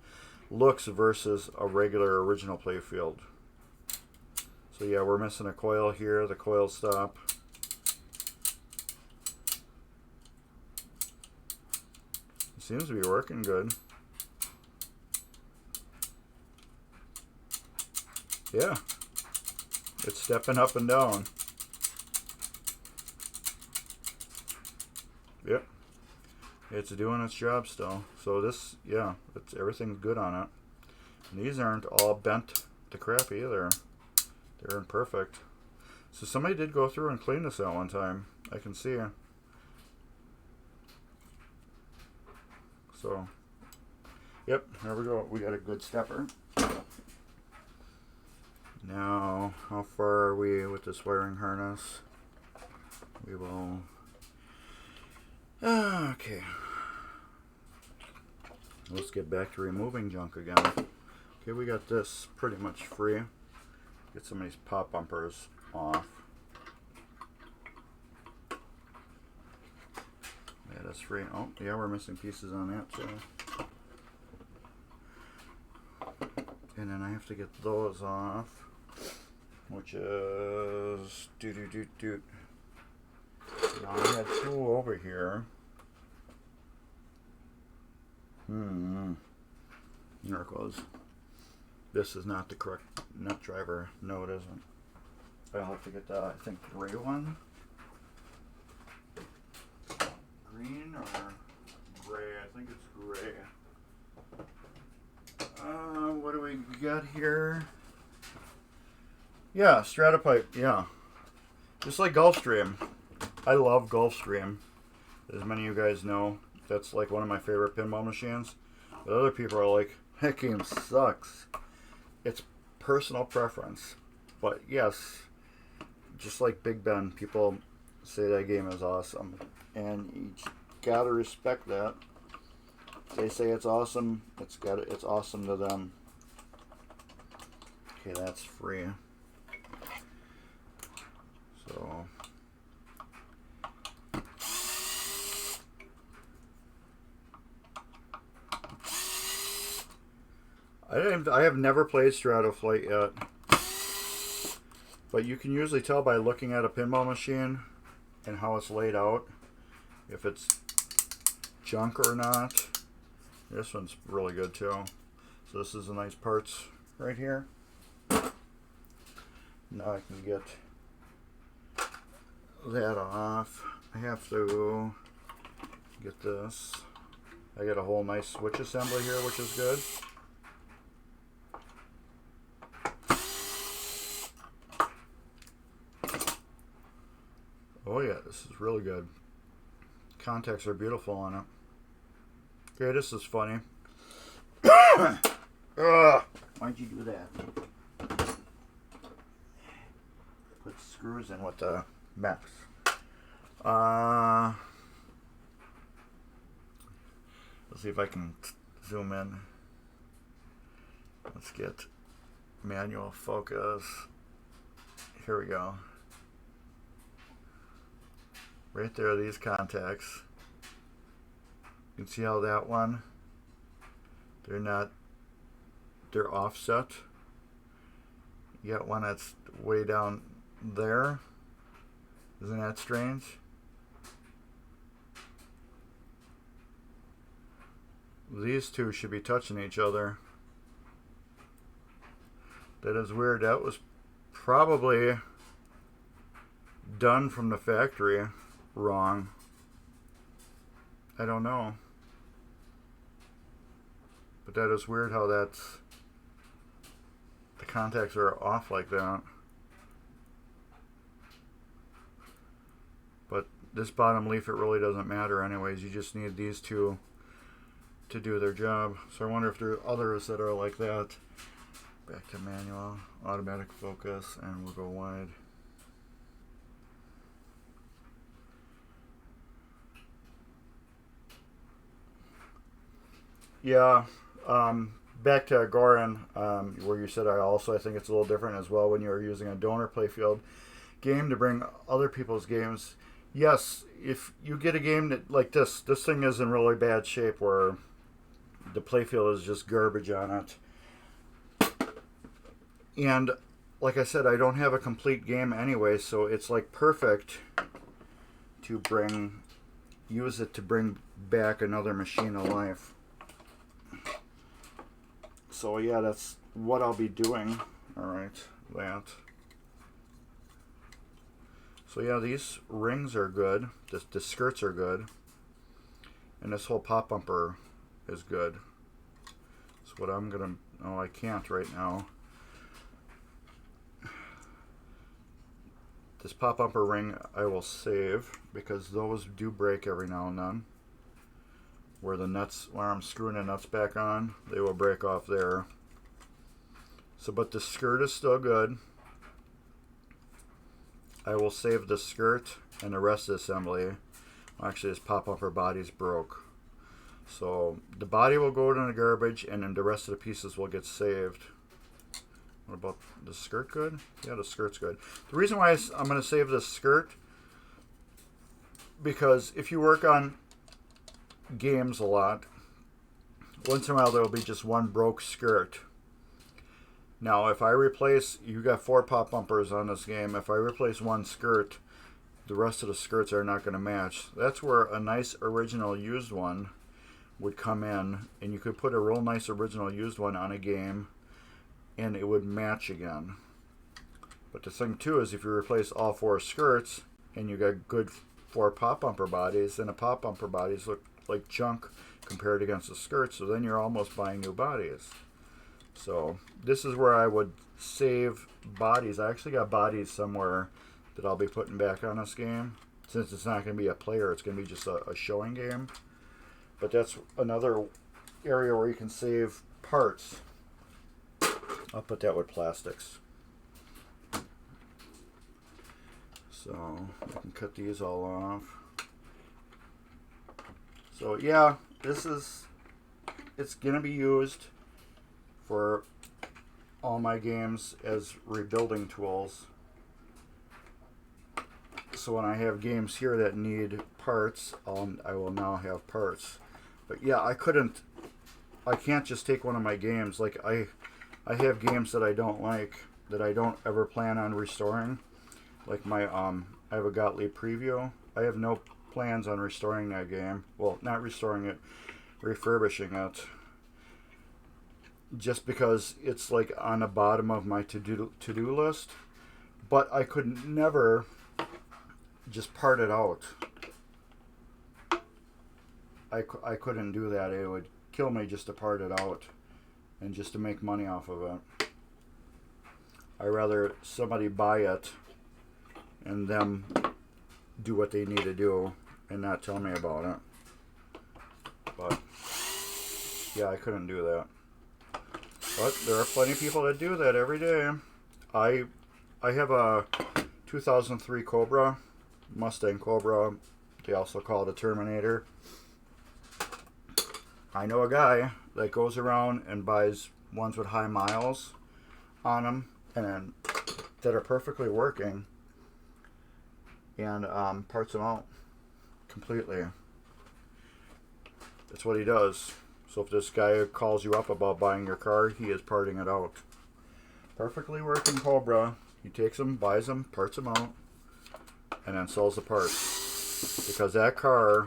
Speaker 1: looks versus a regular original Playfield. So yeah, we're missing a coil here, the coil stop. It seems to be working good. Yeah, it's stepping up and down. Yep, it's doing its job still. So this, yeah, everything's good on it. And these aren't all bent to crap either. They're imperfect. So somebody did go through and clean this out one time. I can see. So, yep, there we go. We got a good stepper. Now, how far are we with this wiring harness? We will... Okay. Let's get back to removing junk again. Okay, we got this pretty much free. Get some of these pop bumpers off. Yeah, that's free. Oh, yeah, we're missing pieces on that too. And then I have to get those off, which is Now I had two over here. There it goes. This is not the correct nut driver. No, it isn't. I'll have to get the, I think, gray one. Green or gray? I think it's gray. What do we got here? Yeah, Stratopipe, yeah. Just like Gulfstream. I love Gulfstream. As many of you guys know, that's like one of my favorite pinball machines. But other people are like, that game sucks. It's personal preference. But yes, just like Big Ben, people say that game is awesome. And you gotta respect that. If they say it's awesome, it's awesome to them. Okay, that's free. So I have never played Stratoflight yet, but you can usually tell by looking at a pinball machine and how it's laid out if it's junk or not. This one's really good too. So this is the nice parts right here. Now I can get that off. I have to get this. I got a whole nice switch assembly here, which is good. Oh yeah, this is really good. Contacts are beautiful on it. Okay, this is funny. Why'd you do that? Put screws in with the mechs. Let's see if I can zoom in. Let's get manual focus. Here we go. Right there, these contacts. You can see how that one, they're offset. You got one that's way down there. Isn't that strange? These two should be touching each other. That is weird. That was probably done from the factory wrong. I don't know. But that is weird how the contacts are off like that. But this bottom leaf, it really doesn't matter anyways. You just need these two to do their job. So I wonder if there are others that are like that. Back to manual, automatic focus, and we'll go wide. Yeah, back to Goran, where you said I think it's a little different as well when you're using a donor playfield game to bring other people's games. Yes, if you get a game that like this thing is in really bad shape where the playfield is just garbage on it. And like I said, I don't have a complete game anyway, so it's like perfect to use it to bring back another machine to life. So yeah, that's what I'll be doing. Alright, that. So yeah, these rings are good. The skirts are good. And this whole pop bumper is good. So what I'm gonna... Oh, I can't right now. This pop bumper ring I will save because those do break every now and then. Where I'm screwing the nuts back on, they will break off there. So, but the skirt is still good. I will save the skirt and the rest of the assembly. Actually, this pop bumper body's broke. So, the body will go in the garbage and then the rest of the pieces will get saved. What about the skirt good? Yeah, the skirt's good. The reason why I'm going to save this skirt, because if you work on games a lot, once in a while there will be just one broke skirt. Now, if I replace, you got 4 pop bumpers on this game, if I replace one skirt, the rest of the skirts are not going to match. That's where a nice original used one would come in, and you could put a real nice original used one on a game, and it would match again. But the thing too is if you replace all 4 skirts, and you got good 4 pop bumper bodies, then the pop bumper bodies look like junk compared against the skirts, so then you're almost buying new bodies. So this is where I would save bodies. I actually got bodies somewhere that I'll be putting back on this game. Since it's not going to be a player, it's going to be just a showing game. But that's another area where you can save parts. I'll put that with plastics. So I can cut these all off. So yeah, it's going to be used for all my games as rebuilding tools. So when I have games here that need parts, I will now have parts. But yeah, I couldn't I can't just take one of my games. Like I have games that I don't like, that I don't ever plan on restoring. Like my I have a Gottlieb preview. I have no plans on restoring that game. Well, not restoring it, refurbishing it. Just because it's like on the bottom of my to-do list. But I could never just part it out. I couldn't do that. It would kill me just to part it out and just to make money off of it. I'd rather somebody buy it and them do what they need to do and not tell me about it. But yeah, I couldn't do that. But there are plenty of people that do that every day. I have a 2003 Cobra, Mustang Cobra. They also call it a Terminator. I know a guy that goes around and buys ones with high miles on them and that are perfectly working and parts them out completely. That's what he does. So if this guy calls you up about buying your car, he is parting it out. Perfectly working Cobra. He takes them, buys them, parts them out, and then sells the parts. Because that car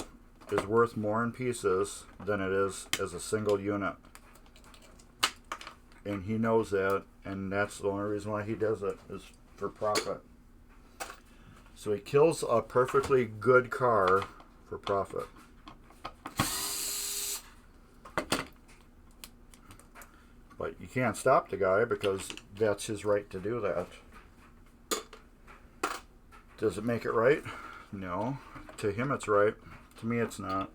Speaker 1: is worth more in pieces than it is as a single unit. And he knows that, and that's the only reason why he does it, is for profit. So he kills a perfectly good car for profit. But you can't stop the guy because that's his right to do that. Does it make it right? No. To him it's right. To me it's not.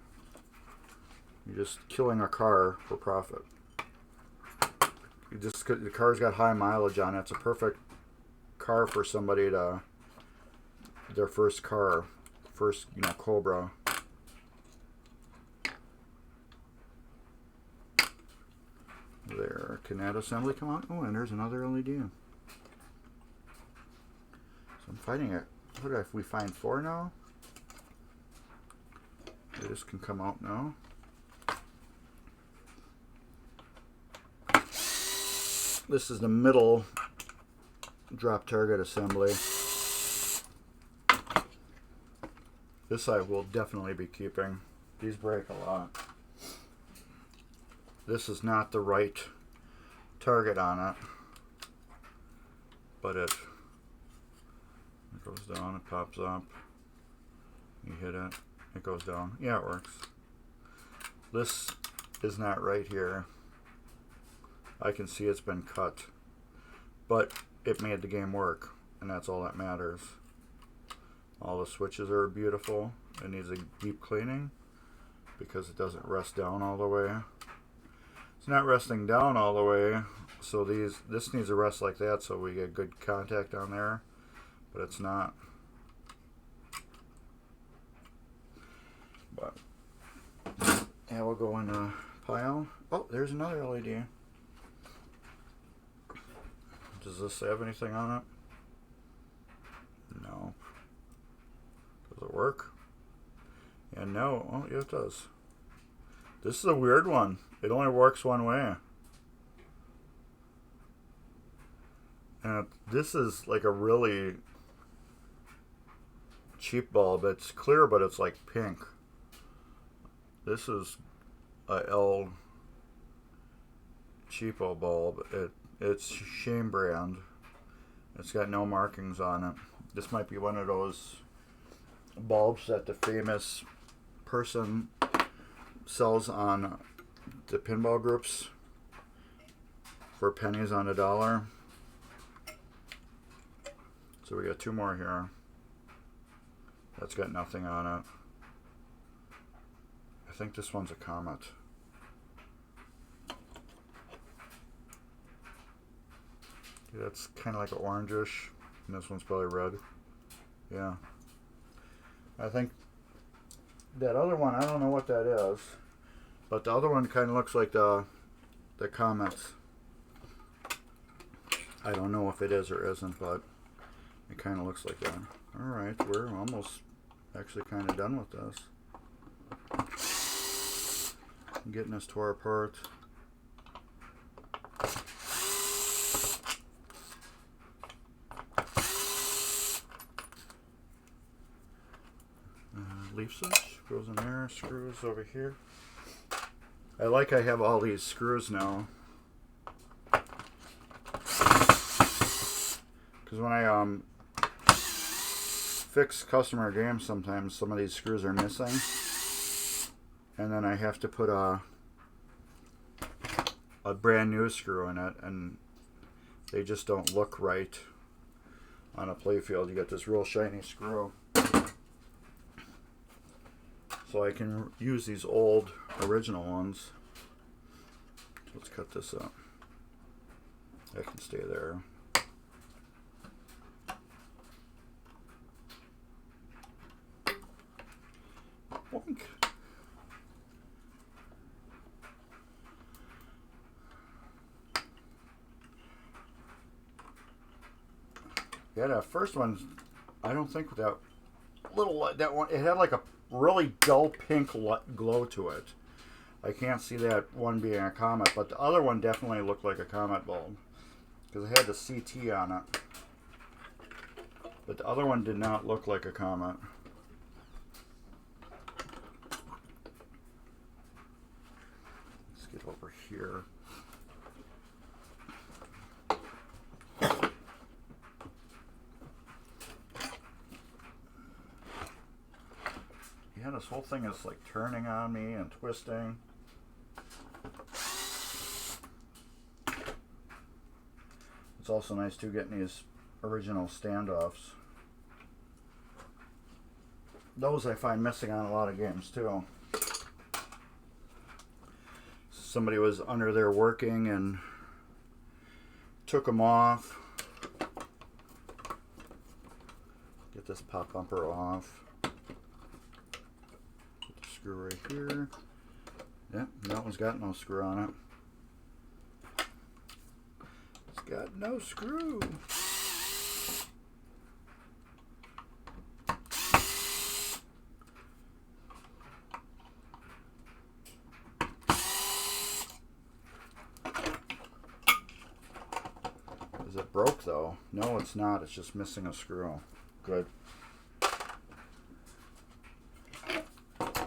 Speaker 1: You're just killing a car for profit. The car's got high mileage on it. It's a perfect car for somebody to, their first car, first, Cobra. There, can that assembly come out? Oh, and there's another LED. So I'm fighting it. What if we find 4 now? This can come out now. This is the middle drop target assembly. This I will definitely be keeping. These break a lot. This is not the right target on it, but it goes down, it pops up, you hit it, it goes down. Yeah, it works. This is not right here. I can see it's been cut, but it made the game work, and that's all that matters. All the switches are beautiful. It needs a deep cleaning because it doesn't rest down all the way. It's not resting down all the way, so this needs to rest like that so we get good contact on there, but it's not. But yeah, we'll go in a pile. Oh, there's another LED. Does this have anything on it? No. Does it work? Yeah, no. Oh, yeah, it does. This is a weird one. It only works one way. And this is like a really cheap bulb. It's clear, but it's like pink. This is a L cheapo bulb. It's Shame brand. It's got no markings on it. This might be one of those bulbs that the famous person sells on the pinball groups for pennies on a dollar. So we got 2 more here. That's got nothing on it. I think this one's a Comet. Yeah, that's kind of like an orangish, and this one's probably red. Yeah. I think that other one, I don't know what that is, but the other one kind of looks like the Comets. I don't know if it is or isn't, but it kind of looks like that. Alright, we're almost actually kind of done with this. I'm getting this tore apart. leaf switch goes in there, screws over here. I have all these screws now. Because when I fix customer games, sometimes some of these screws are missing. And then I have to put a brand new screw in it, and they just don't look right on a playfield. You got this real shiny screw. So I can use these old original ones. Let's cut this up. That can stay there. Boink. Yeah, that first one, I don't think that one, it had like a really dull pink glow to it. I can't see that one being a comet, but the other one definitely looked like a comet bulb because it had the CT on it. But the other one did not look like a comet. Let's get over here. Yeah, this whole thing is like turning on me and twisting. It's also nice too getting these original standoffs. Those I find missing on a lot of games too. Somebody was under there working and took them off. Get this pop bumper off. Put the screw right here. Yep, that one's got no screw on it. It's got no screw. Is it broke though? No, it's not. It's just missing a screw. Good.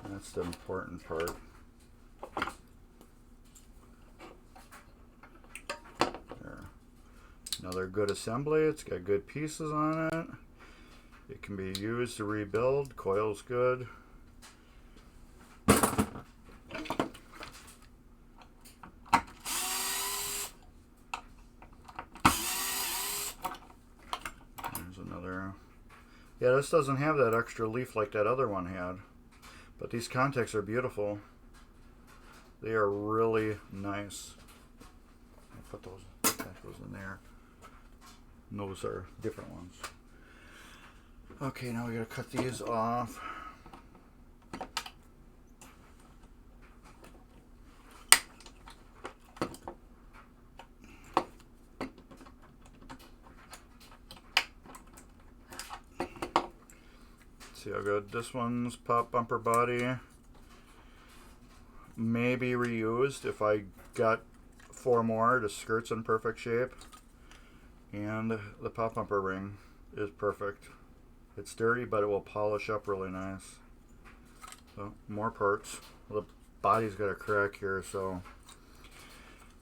Speaker 1: That's the important part. There. Another good assembly. It's got good pieces on it. It can be used to rebuild. Coil's good. Yeah, this doesn't have that extra leaf like that other one had. But these contacts are beautiful. They are really nice. I'll put those in there. And those are different ones. Okay, now we gotta cut these off. See how good this one's pop bumper body. Maybe reused if I got 4 more. The skirt's in perfect shape. And the pop bumper ring is perfect. It's dirty, but it will polish up really nice. So, more parts. The body's got a crack here, so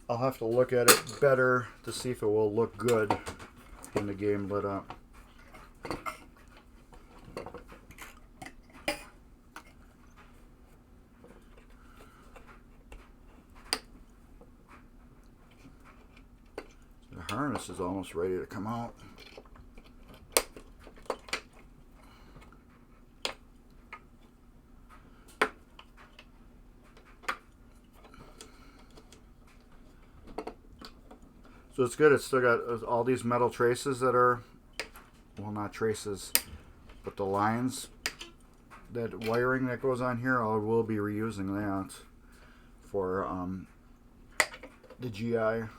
Speaker 1: I'll have to look at it better to see if it will look good when the game lit up. The harness is almost ready to come out. So it's good. It's still got all these metal traces that are, well, not traces, but the lines, that wiring that goes on here, I will be reusing that for the GI.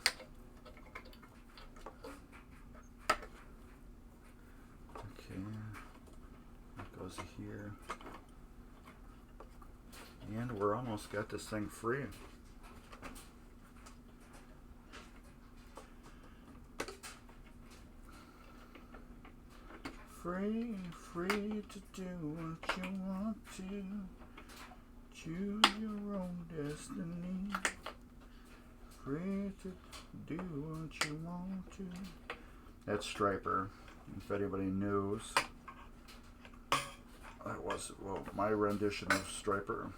Speaker 1: Here, and we're almost got this thing free. Free to do what you want to. Choose your own destiny. Free to do what you want to. That's Striper, if anybody knows. That was, well, my rendition of Striper.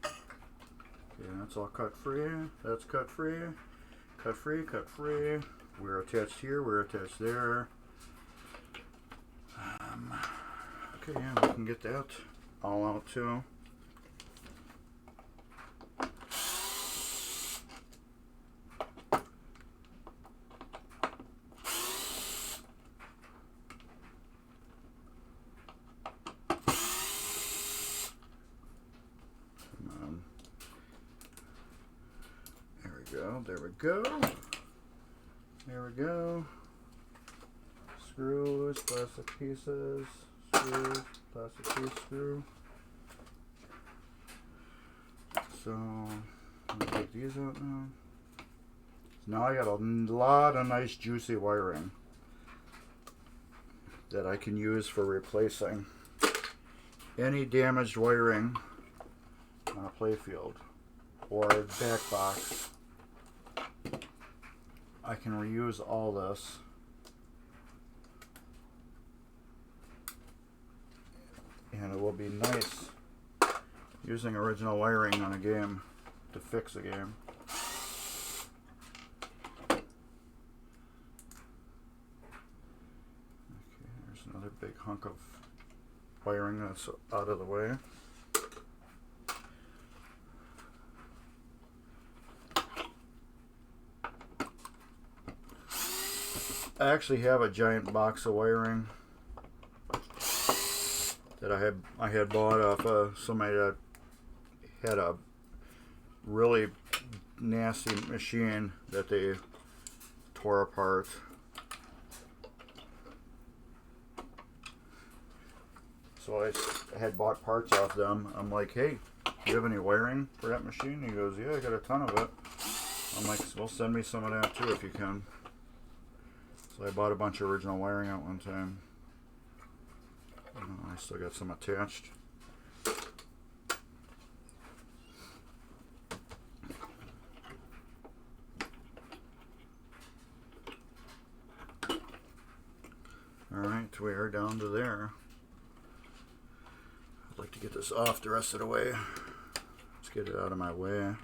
Speaker 1: Okay, that's all cut free. That's cut free. Cut free, cut free. We're attached here, we're attached there. Okay, yeah, we can get that all out too. There we go. There we go. Screws, plastic pieces, screws, plastic piece, screw. So, I'm gonna take these out now. So now I got a lot of nice juicy wiring that I can use for replacing any damaged wiring on a playfield or back box. I can reuse all this. And it will be nice using original wiring on a game to fix a game. Okay, there's another big hunk of wiring that's out of the way. I actually have a giant box of wiring that I had bought off of somebody that had a really nasty machine that they tore apart. So I had bought parts off them. I'm like, hey, do you have any wiring for that machine? He goes, yeah, I got a ton of it. I'm like, well, send me some of that too if you can. So I bought a bunch of original wiring at one time. I still got some attached. Alright, we are down to there. I'd like to get this off the rest of the way. Let's get it out of my way.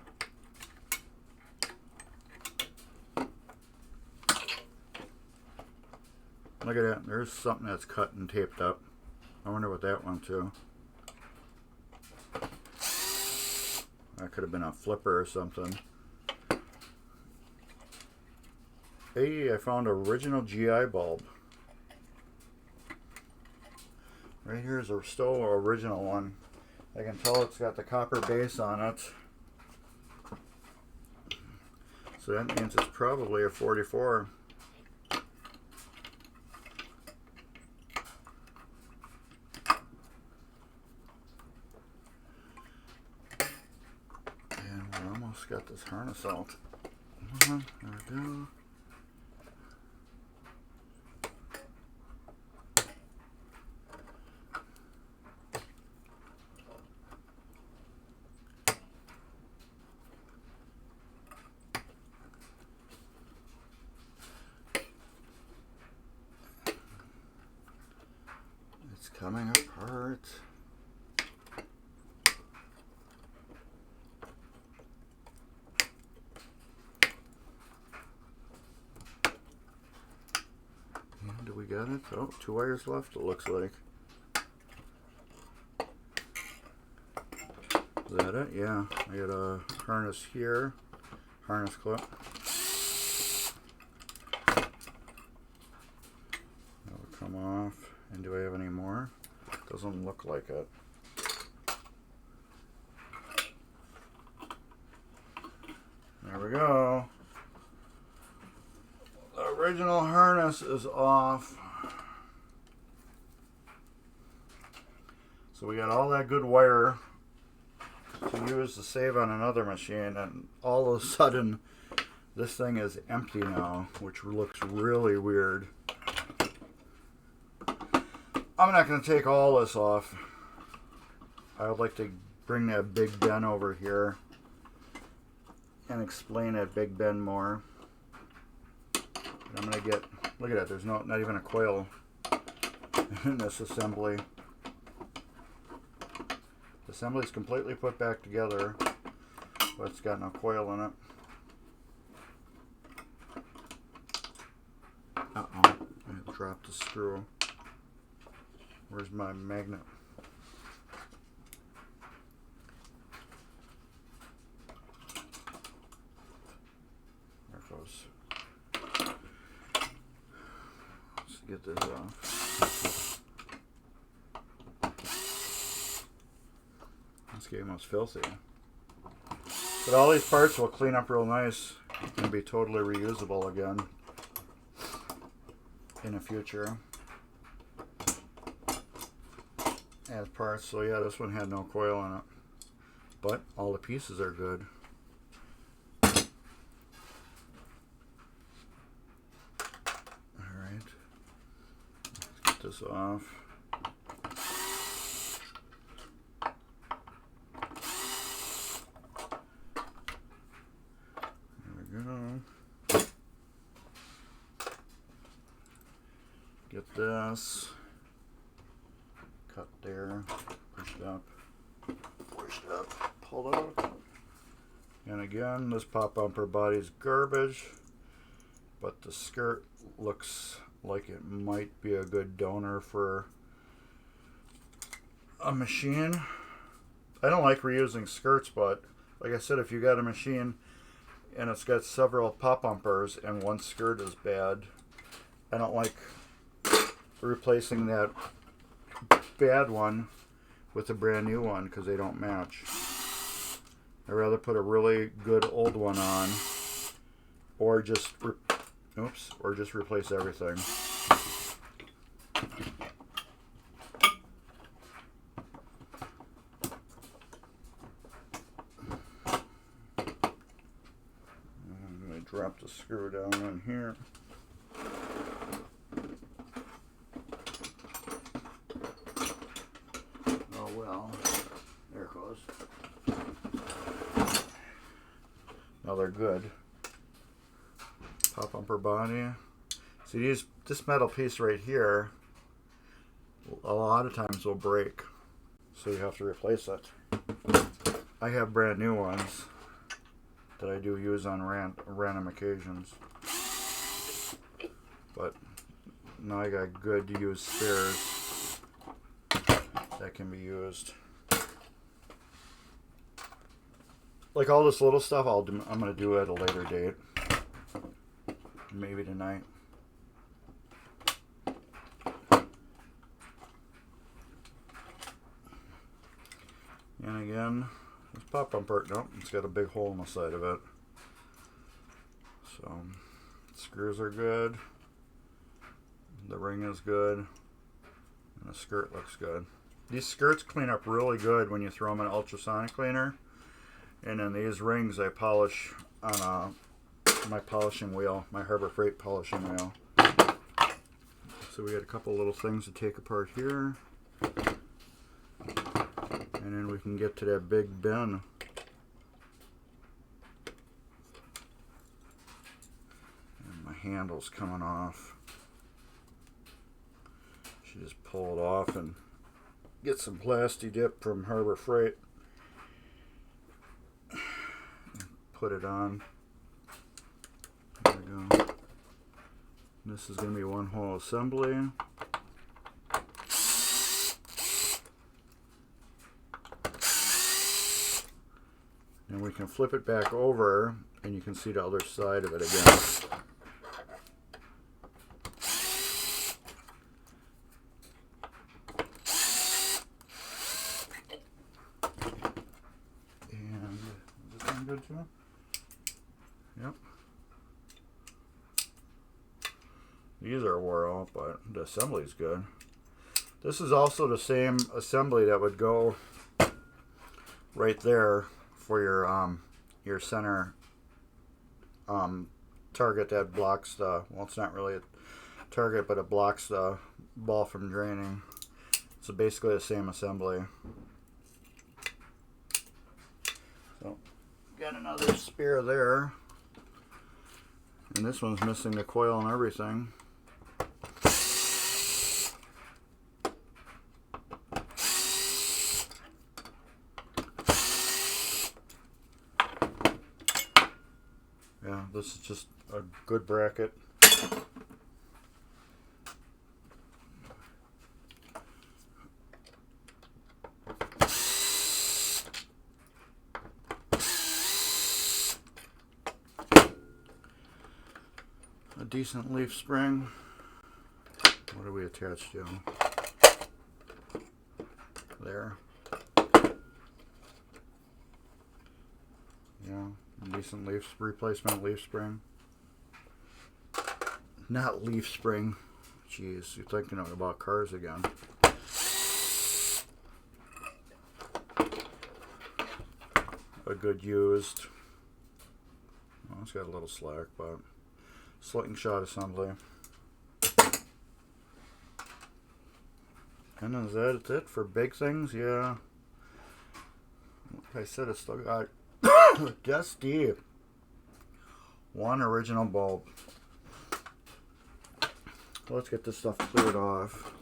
Speaker 1: Look at that, there's something that's cut and taped up. I wonder what that one too. That could have been a flipper or something. Hey, I found an original GI bulb. Right here is a still original one. I can tell it's got the copper base on it. So that means it's probably a 44. Got this harness out. There we go. It's coming apart. Do we got it? Oh, 2 wires left, it looks like. Is that it? Yeah. I got a harness here. Harness clip. That will come off. And do I have any more? Doesn't look like it. There we go. The original harness is off. So we got all that good wire to use to save on another machine, and all of a sudden This thing is empty now, which looks really weird. I'm not going to take all this off. I would like to bring that Big Ben over here and explain that Big Ben more. And I'm going to get, look at that, there's not even a coil in this assembly. The assembly is completely put back together, but it's got no coil in it. Uh-oh, I dropped the screw. Where's my magnet? There it goes. Let's get this off. This game was filthy. But all these parts will clean up real nice and be totally reusable again in the future as parts. So yeah, this one had no coil in it, but all the pieces are good. Alright, let's get this off. There we go. Get this. Cut there, push it up, pull it up. And again, this pop bumper body is garbage, but the skirt looks like it might be a good donor for a machine. I don't like reusing skirts, but like I said, if you got a machine and it's got several pop bumpers and one skirt is bad, I don't like replacing that bad one with a brand new one because they don't match. I'd rather put a really good old one on, or just replace everything. I'm going to drop the screw down in here. Well, there it goes. Now they're good. Pop bumper body. See, this metal piece right here, a lot of times will break, so you have to replace it. I have brand new ones that I do use on random occasions, but now I got good to use spares that can be used. Like all this little stuff, I'm going to do at a later date, maybe tonight. And again, this pop bumper, nope, it's got a big hole in the side of it. So, screws are good, the ring is good, and the skirt looks good. These skirts clean up really good when you throw them in an ultrasonic cleaner. And then these rings I polish on my polishing wheel, my Harbor Freight polishing wheel. So we got a couple little things to take apart here. And then we can get to that Big Ben. And my handle's coming off. She just pull it off and get some plastic dip from Harbor Freight. Put it on. There we go. This is going to be one whole assembly. And we can flip it back over and you can see the other side of it again. And is this one good too? Yep. These are wore out, but the assembly's good. This is also the same assembly that would go right there for your center target that blocks the, well, it's not really a target, but it blocks the ball from draining. So basically the same assembly. So got another spare there, and this one's missing the coil and everything. Yeah, this is just a good bracket. A decent leaf spring. What are we attached to? There. Yeah, decent replacement leaf spring. Not leaf spring. Jeez, you're thinking about cars again. A good used. Well, it's got a little slack, but slingshot assembly. And is that it for big things? Yeah. Like I said, it's still got just the one original bulb. Let's get this stuff cleared off.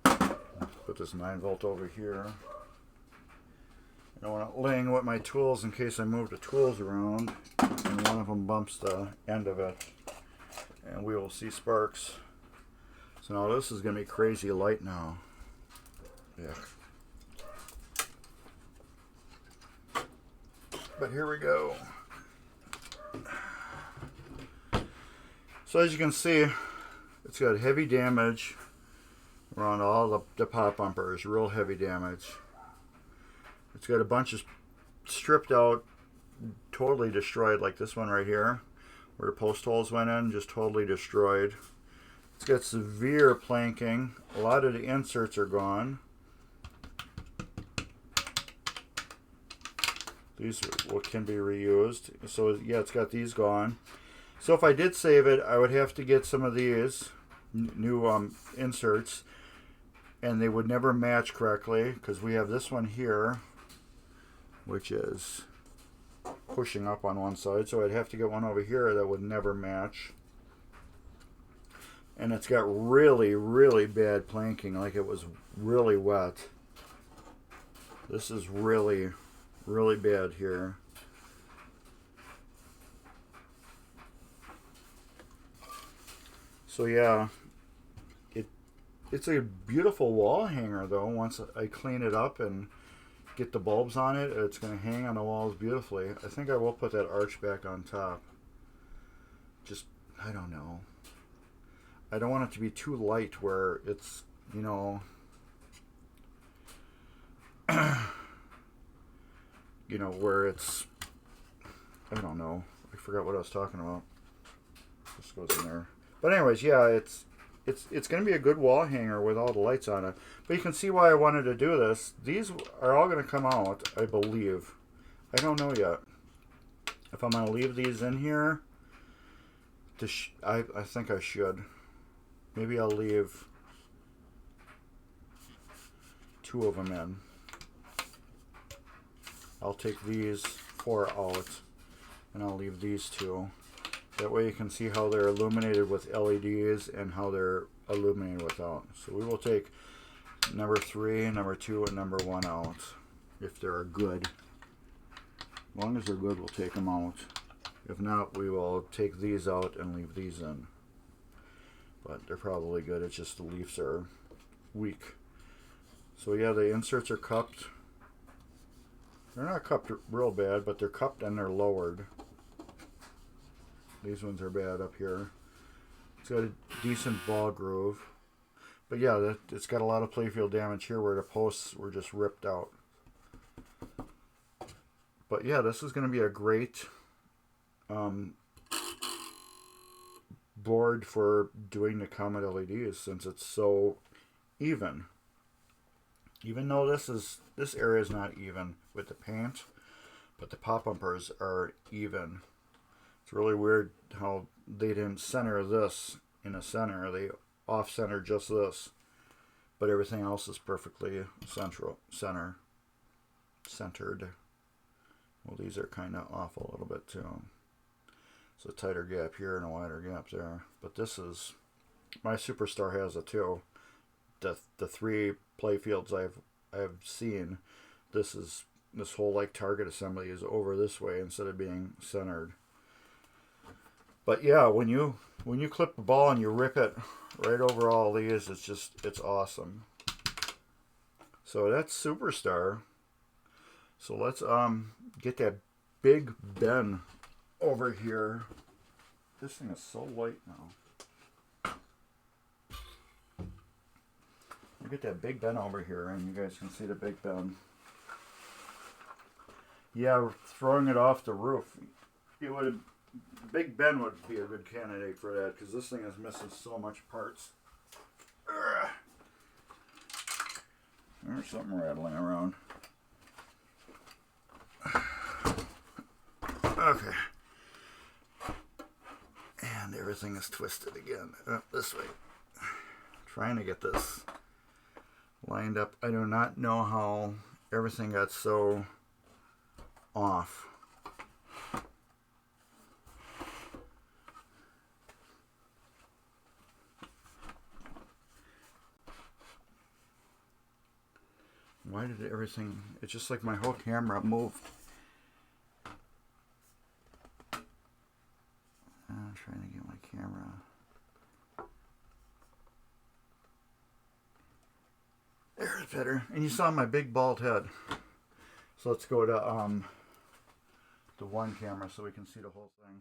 Speaker 1: Put this 9-volt over here. I don't want it laying with my tools in case I move the tools around and one of them bumps the end of it, and we will see sparks. So now this is going to be crazy light now. Yeah. But here we go. So as you can see, it's got heavy damage around all the pop bumpers, real heavy damage. It's got a bunch of stripped out, totally destroyed, like this one right here, where the post holes went in, just totally destroyed. It's got severe planking. A lot of the inserts are gone. These can be reused. So yeah, it's got these gone. So if I did save it, I would have to get some of these new inserts, and they would never match correctly because we have this one here, which is pushing up on one side. So I'd have to get one over here that would never match. And it's got really, really bad planking, like it was really wet. This is really, really bad here. So yeah, it's a beautiful wall hanger though. Once I clean it up and get the bulbs on it, it's going to hang on the walls beautifully. I think I will put that arch back on top. Just, I don't know. I don't want it to be too light where it's, you know, where it's, I don't know. I forgot what I was talking about. This goes in there. But anyways, yeah, it's going to be a good wall hanger with all the lights on it. But you can see why I wanted to do this. These are all going to come out, I believe. I don't know yet. If I'm going to leave these in here, I think I should. Maybe I'll leave 2 of them in. I'll take these 4 out, and I'll leave these 2. That way you can see how they're illuminated with LEDs and how they're illuminated without. So we will take number 3, number 2, and number 1 out if they're good. As long as they're good, we'll take them out. If not, we will take these out and leave these in. But they're probably good. It's just the leaves are weak. So yeah, the inserts are cupped. They're not cupped real bad, but they're cupped and they're lowered. These ones are bad up here. It's got a decent ball groove. But yeah, it's got a lot of playfield damage here where the posts were just ripped out. But yeah, this is going to be a great board for doing the Comet LEDs since it's so even. Even though this area is not even with the paint, but the pop bumpers are even. It's really weird how they didn't center this in the center. They off-centered just this, but everything else is perfectly centered. Well, these are kind of off a little bit too. It's a tighter gap here and a wider gap there. But this is, my Superstar has it too. The 3 Playfields I've seen, this whole like target assembly is over this way instead of being centered. But yeah, when you clip the ball and you rip it right over all these, it's awesome. So that's Superstar. So let's get that Big Ben over here. This thing is so light now. We'll get that Big Ben over here and you guys can see the Big Ben. Yeah, throwing it off the roof. Big Ben would be a good candidate for that because this thing is missing so much parts. Ugh. There's something rattling around. Okay. And everything is twisted again. This way. Trying to get this lined up. I do not know how everything got so off. Why did everything... It's just like my whole camera moved. I'm trying to get my camera. There's better. And you saw my big bald head. So let's go to the one camera so we can see the whole thing.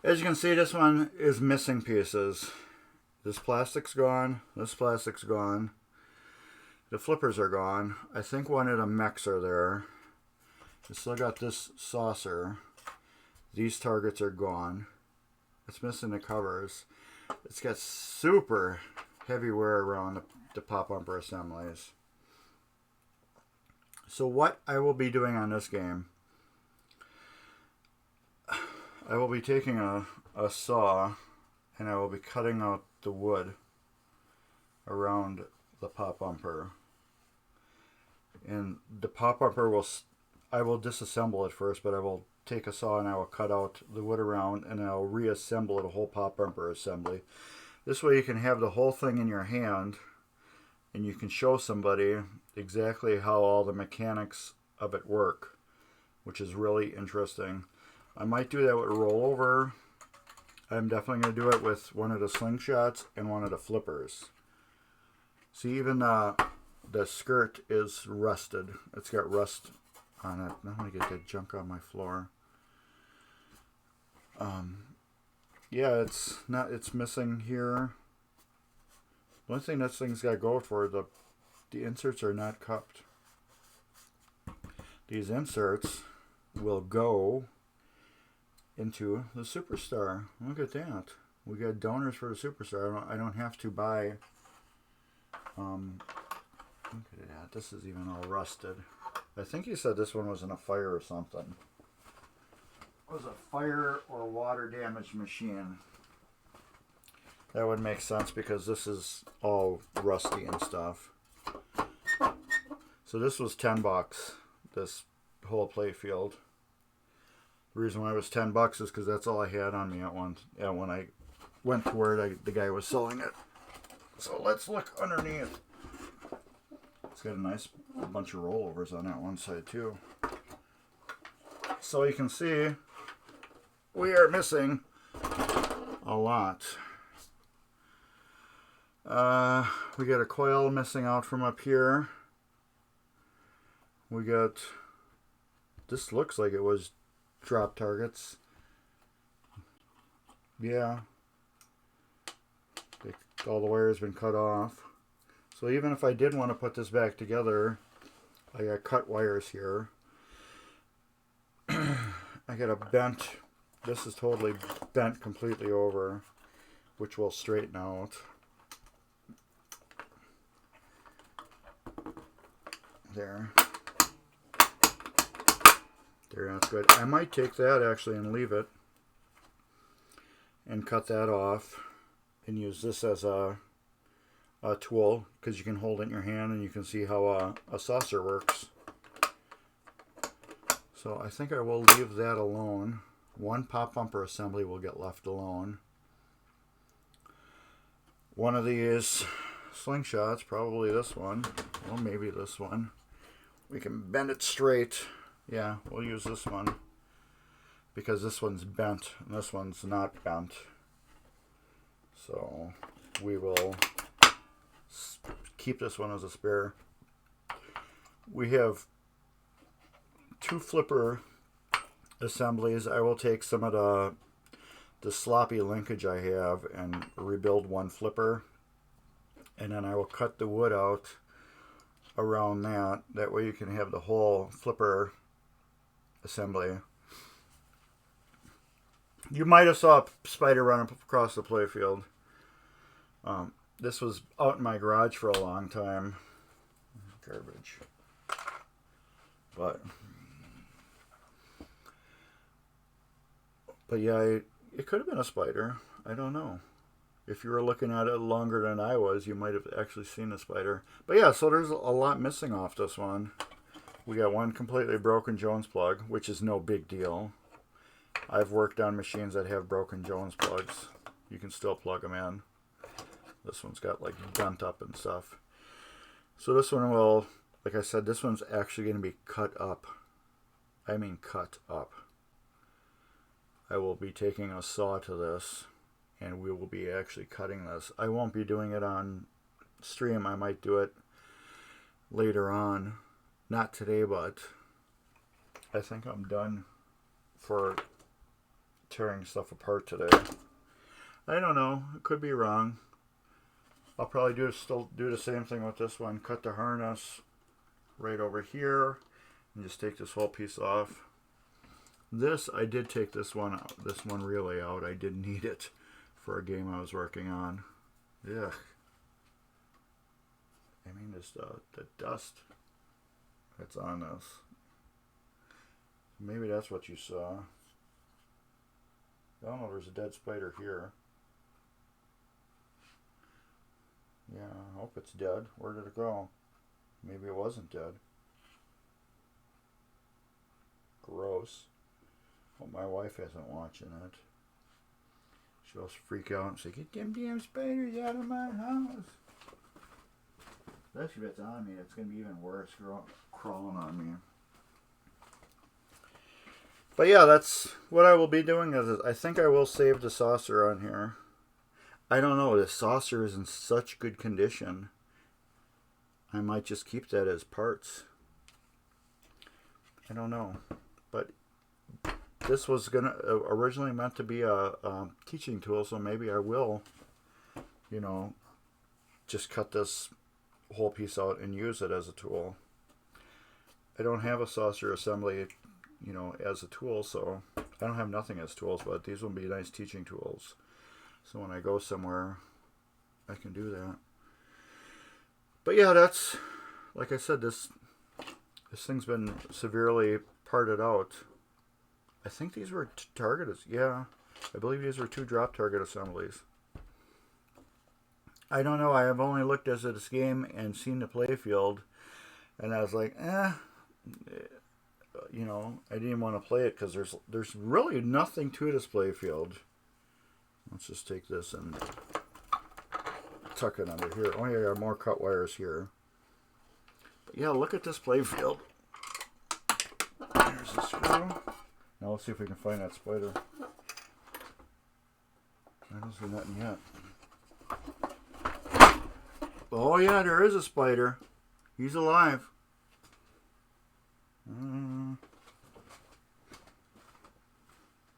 Speaker 1: As you can see, this one is missing pieces. This plastic's gone. This plastic's gone. The flippers are gone. I think one of the mechs are there. I still got this saucer. These targets are gone. It's missing the covers. It's got super heavy wear around the pop bumper assemblies. So what I will be doing on this game, I will be taking a saw and I will be cutting out the wood around the pop bumper. And the pop bumper I will disassemble it first, but I will take a saw and I will cut out the wood around and I'll reassemble it, a whole pop bumper assembly. This way you can have the whole thing in your hand and you can show somebody exactly how all the mechanics of it work, which is really interesting. I might do that with rollover. I'm definitely going to do it with one of the slingshots and one of the flippers. See, even the skirt is rusted. It's got rust on it. I'm going to get that junk on my floor. Yeah, it's missing here. The only thing this thing's got to go for, the inserts are not cupped. These inserts will go into the Superstar. Look at that. We got donors for the Superstar. I don't have to buy. Look at that. This is even all rusted. I think he said this one was in a fire or something. It was a fire or water damaged machine. That would make sense because this is all rusty and stuff. So this was $10. This whole Playfield. The reason why it was $10 is because that's all I had on me when I went to where the guy was selling it. So let's look underneath. It's got a nice bunch of rollovers on that one side too. So you can see we are missing a lot. We got a coil missing out from up here. We got, this looks like it was drop targets. Yeah. All the wire has been cut off. So even if I did want to put this back together, I got cut wires here. I got a bent, this is totally bent completely over, which will straighten out. There. There, that's good. I might take that actually and leave it and cut that off and use this as a tool, because you can hold it in your hand and you can see how a saucer works. So I think I will leave that alone. One pop bumper assembly will get left alone. One of these slingshots, probably this one, or maybe this one. We can bend it straight. Yeah, we'll use this one because this one's bent and this one's not bent. So we will keep this one as a spare. We have 2 flipper assemblies. I will take some of the sloppy linkage I have and rebuild one flipper, and then I will cut the wood out around that. That way you can have the whole flipper assembly. You might have saw a spider run up across the playfield. This was out in my garage for a long time. Garbage. But yeah, it could have been a spider. I don't know. If you were looking at it longer than I was, you might have actually seen a spider. But yeah, so there's a lot missing off this one. We got one completely broken Jones plug, which is no big deal. I've worked on machines that have broken Jones plugs. You can still plug them in. This one's got like bent up and stuff. So this one will, like I said, this one's actually going to be cut up. I mean cut up. I will be taking a saw to this and we will be actually cutting this. I won't be doing it on stream. I might do it later on. Not today, but I think I'm done for tearing stuff apart today. I don't know. It could be wrong. I'll probably still do the same thing with this one. Cut the harness right over here and just take this whole piece off. This, I did take this one relay out. I didn't need it for a game I was working on. Ugh. I mean, just the dust that's on this. Maybe that's what you saw. I don't know, there's a dead spider here. Yeah, I hope it's dead. Where did it go? Maybe it wasn't dead. Gross. Well, my wife isn't watching it. She'll freak out and say, "Get them damn spiders out of my house." Especially if it's on me, it's going to be even worse crawling on me. But yeah, that's what I will be doing. I think I will save the saucer on here. I don't know, the saucer is in such good condition. I might just keep that as parts. I don't know. But this was originally meant to be a teaching tool, so maybe I will, just cut this whole piece out and use it as a tool. I don't have a saucer assembly, as a tool, so I don't have nothing as tools, but these will be nice teaching tools. So when I go somewhere, I can do that. But yeah, that's, like I said, this thing's been severely parted out. I think these were target, yeah, I believe these were 2 drop target assemblies. I don't know, I have only looked at this game and seen the playfield, and I was like, I didn't want to play it because there's really nothing to this playfield. Let's just take this and tuck it under here. Oh, yeah, I got more cut wires here. But yeah, look at this playfield. There's the screw. Now let's see if we can find that spider. I don't see nothing yet. Oh yeah, there is a spider. He's alive.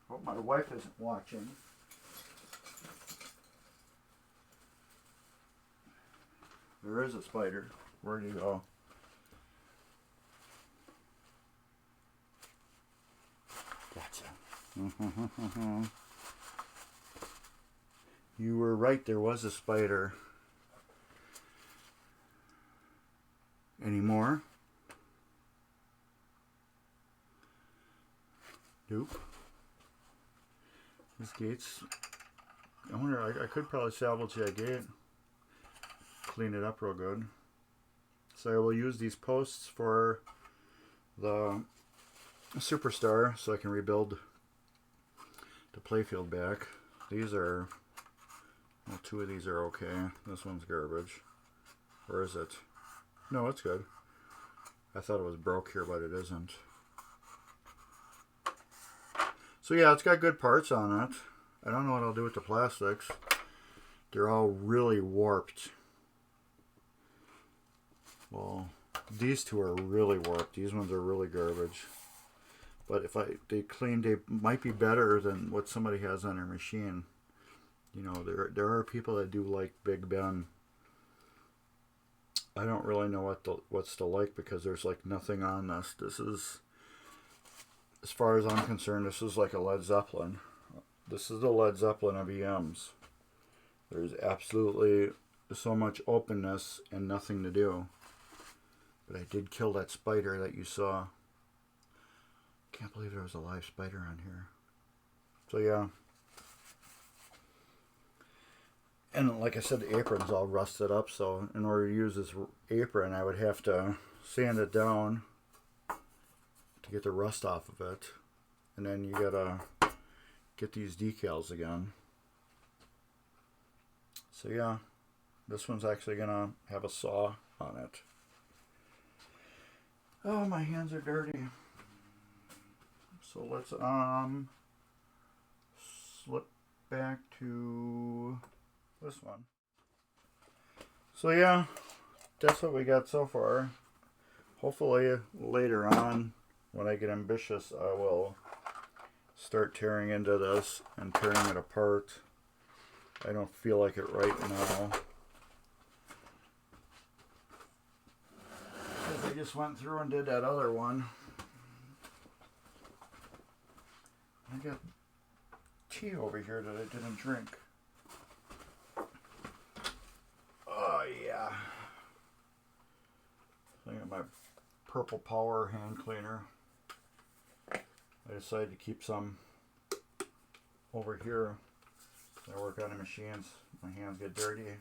Speaker 1: Hope my wife isn't watching. There is a spider. Where'd he go? Gotcha. You were right, there was a spider. Any more? Nope. These gates, I wonder, I could probably salvage that gate. Clean it up real good. So I will use these posts for the Superstar so I can rebuild the playfield back. These are, well, 2 of these are okay. This one's garbage. Or is it? No, it's good. I thought it was broke here, but it isn't. So yeah, it's got good parts on it. I don't know what I'll do with the plastics. They're all really warped. Well, these two are really warped. These ones are really garbage. But if they clean, they might be better than what somebody has on their machine. You know, there are people that do like Big Ben. I don't really know what's to like because there's like nothing on this. This is, as far as I'm concerned, this is like a Led Zeppelin. This is the Led Zeppelin of EMs. There's absolutely so much openness and nothing to do. But I did kill that spider that you saw. Can't believe there was a live spider on here. So yeah. And like I said, the apron's all rusted up, so in order to use this apron, I would have to sand it down to get the rust off of it. And then you gotta get these decals again. So yeah, this one's actually gonna have a saw on it. Oh, my hands are dirty. So let's slip back to this one. So yeah, that's what we got so far. Hopefully later on, when I get ambitious, I will start tearing into this and tearing it apart. I don't feel like it right now. Because I just went through and did that other one. I got tea over here that I didn't drink. Oh yeah. I got my Purple Power hand cleaner. I decided to keep some over here. I work on the machines. My hands get dirty.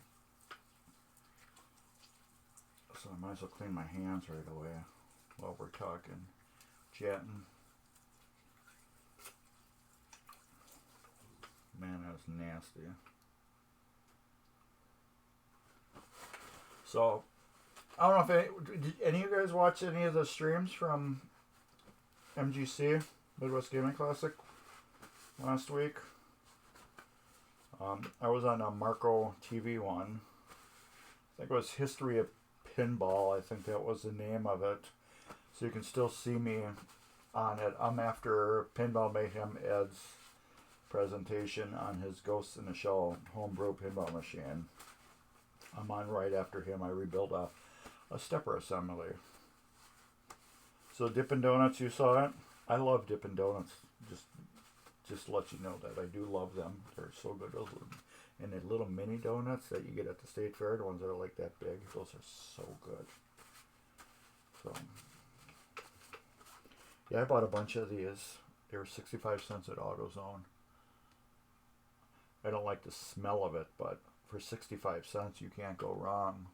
Speaker 1: So I might as well clean my hands right away while we're talking, chatting. Man, that's nasty. So, I don't know if did any of you guys watch any of the streams from MGC, Midwest Gaming Classic, last week? I was on a Marco TV one. I think it was History of Pinball. I think that was the name of it. So you can still see me on it. I'm after Pinball Mayhem Ed's presentation on his Ghost in the Shell homebrew pinball machine. I'm on right after him. I rebuilt a stepper assembly. So Dippin' Donuts, you saw it? I love Dippin' Donuts. Just to let you know that I do love them. They're so good. Those and the little mini donuts that you get at the State Fair, the ones that are like that big, those are so good. So yeah, I bought a bunch of these. They were 65 cents at AutoZone. I don't like the smell of it, but for 65 cents you can't go wrong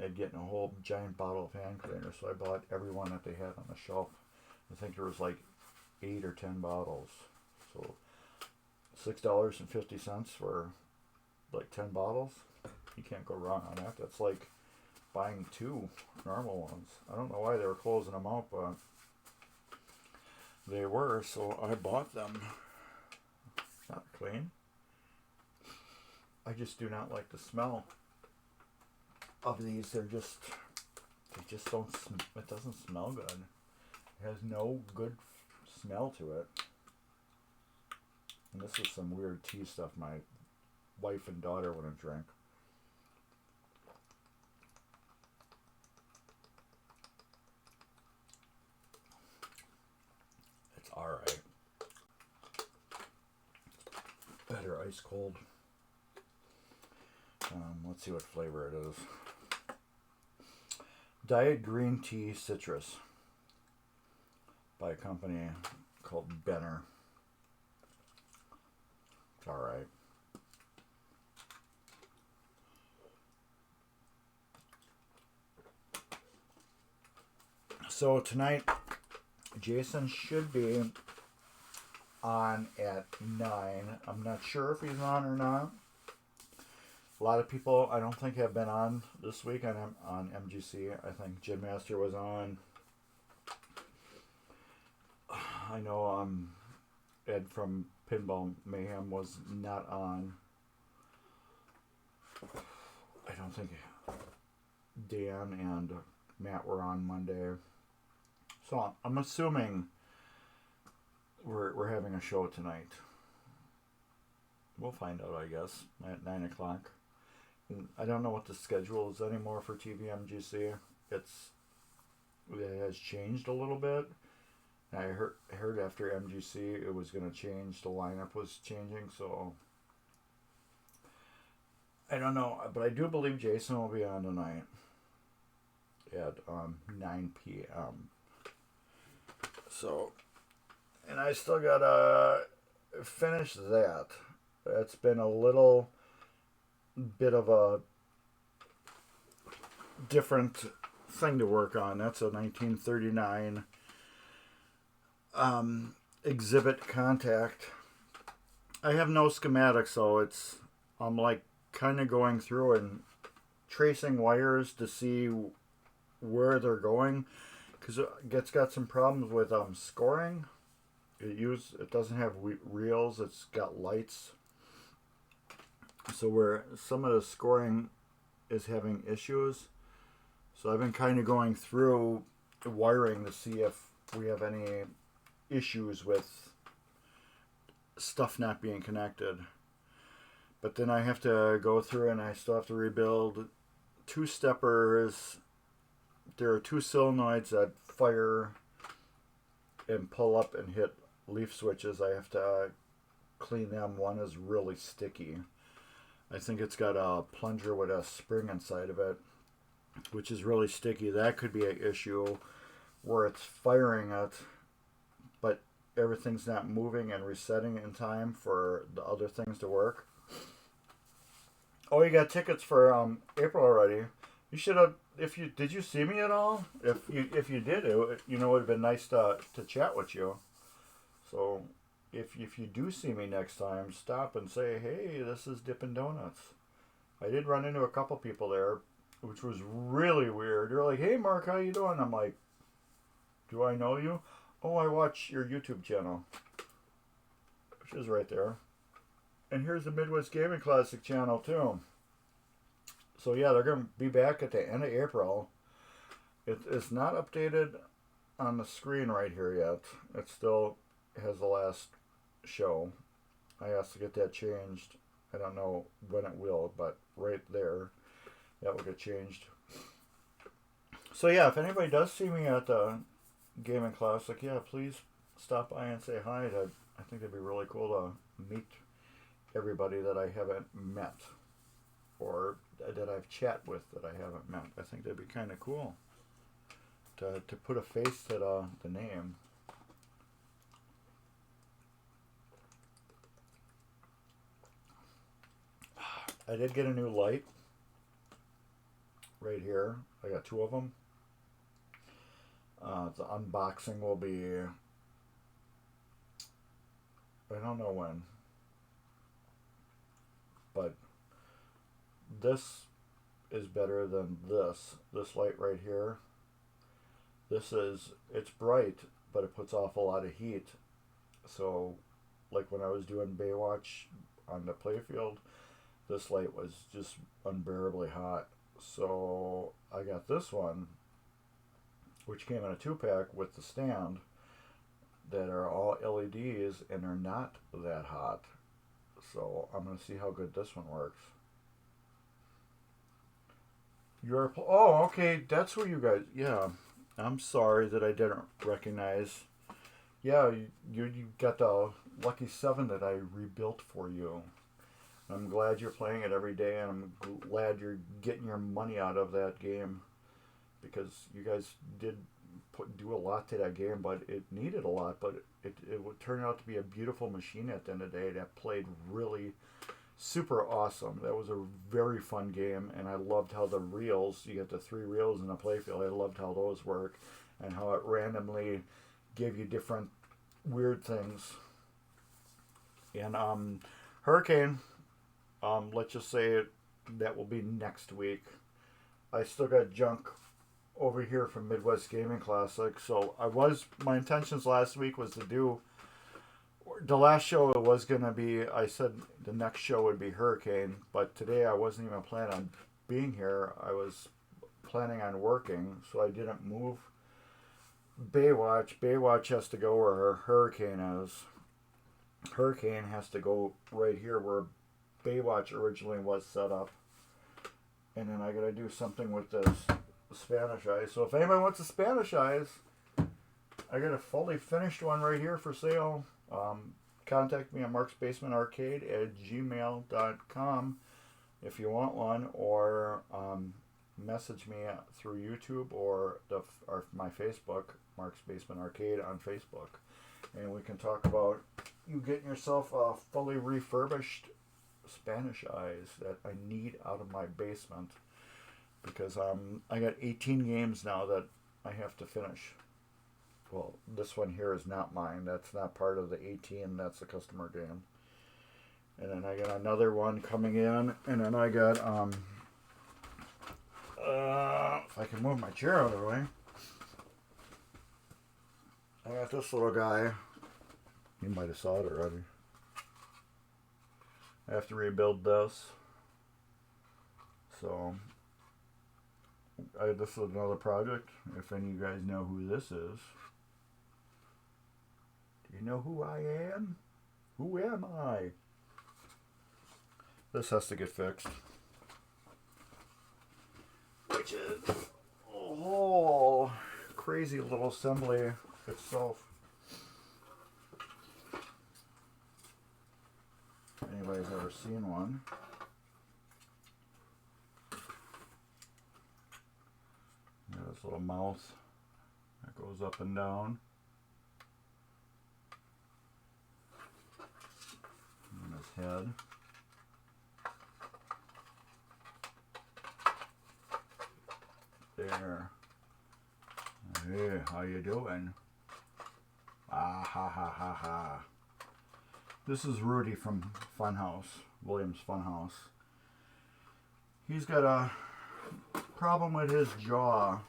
Speaker 1: at getting a whole giant bottle of hand cleaner. So I bought every one that they had on the shelf. I think there was like 8 or 10 bottles. So $6.50 for like 10 bottles. You can't go wrong on that. That's like buying 2 normal ones. I don't know why they were closing them out, but they were, so I bought them. Not clean. I just do not like the smell of these. They just don't, it doesn't smell good. It has no good smell to it. And this is some weird tea stuff my wife and daughter wouldn't drink. It's alright. Better ice cold. Let's see what flavor it is. Diet green tea citrus by a company called Benner. It's alright. So tonight, Jason should be on at 9. I'm not sure if he's on or not. A lot of people, I don't think, have been on this week on MGC. I think Jim Master was on. I know Ed from Pinball Mayhem was not on. I don't think Dan and Matt were on Monday. So I'm assuming we're having a show tonight. We'll find out, I guess, at 9 o'clock. I don't know what the schedule is anymore for tvMGC. It has changed a little bit. I heard after MGC it was going to change. The lineup was changing, so I don't know. But I do believe Jason will be on tonight at 9 p.m. So, and I still got to finish that. It's been a little bit of a different thing to work on. That's a 1939 exhibit contact. I have no schematics, so I'm like kind of going through and tracing wires to see where they're going, because it's got some problems with scoring. It doesn't have reels. It's got lights. So where some of the scoring is having issues. So I've been kind of going through the wiring to see if we have any issues with stuff not being connected. But then I have to go through and I still have to rebuild 2 steppers. There are 2 solenoids that fire and pull up and hit leaf switches. I have to clean them. One is really sticky. I think it's got a plunger with a spring inside of it, which is really sticky. That could be an issue where it's firing it, but everything's not moving and resetting in time for the other things to work. Oh, you got tickets for April already. You should have. Did you see me at all? If you did, it would have been nice to chat with you. So if you do see me next time, stop and say, hey, this is Dippin' Donuts. I did run into a couple people there, which was really weird. They're like, hey, Mark, how you doing? I'm like, do I know you? Oh, I watch your YouTube channel, which is right there. And here's the Midwest Gaming Classic channel, too. So, yeah, they're going to be back at the end of April. It's not updated on the screen right here yet. It still has the last show. I asked to get that changed. I don't know when it will, but right there, that will get changed. So, yeah, if anybody does see me at the Gaming Classic, yeah, please stop by and say hi. I think it'd be really cool to meet everybody that I haven't met, or that I've chat with that I haven't met. I think that'd be kind of cool to put a face to the name. I did get a new light right here. I got 2 of them. The unboxing will be, I don't know when, but this is better than this light right here. It's bright, but it puts off a lot of heat. So like when I was doing Baywatch on the Playfield, this light was just unbearably hot. So I got this one, which came in a 2-pack with the stand, that are all LEDs and they're not that hot. So I'm going to see how good this one works. Oh, okay, that's where you guys, yeah. I'm sorry that I didn't recognize. Yeah, you got the Lucky 7 that I rebuilt for you. I'm glad you're playing it every day, and I'm glad you're getting your money out of that game. because you guys did do a lot to that game, but it needed a lot. But it would turn out to be a beautiful machine at the end of the day that played really super awesome. That was a very fun game, and I loved how the reels, you get the 3 reels in a playfield, I loved how those work, and how it randomly gave you different weird things. And Hurricane, let's just say that will be next week. I still got junk over here from Midwest Gaming Classic, so my intentions last week was to do the last show. It was going to be, I said the next show would be Hurricane, but today I wasn't even planning on being here. I was planning on working, so I didn't move Baywatch. Baywatch has to go where Hurricane is. Hurricane has to go right here where Baywatch originally was set up. And then I got to do something with this Spanish Eyes. So if anybody wants a Spanish Eyes, I got a fully finished one right here for sale. Contact me at marksbasementarcade@gmail.com if you want one, or message me through YouTube or my Facebook, Mark's Basement Arcade on Facebook, and we can talk about you getting yourself a fully refurbished Spanish Eyes that I need out of my basement, because I got 18 games now that I have to finish. Well, this one here is not mine. That's not part of the 18. That's a customer game. And then I got another one coming in. And then I got, if I can move my chair out of the way. I got this little guy. You might have saw it already. I have to rebuild this. So, this is another project. If any of you guys know who this is. Do you know who I am? Who am I? This has to get fixed. Which is a whole crazy little assembly itself. If anybody's ever seen one. This little mouth that goes up and down. And his head. There. Hey, how you doing? Ah ha ha ha ha. This is Rudy from Funhouse, Williams Funhouse. He's got a problem with his jaw.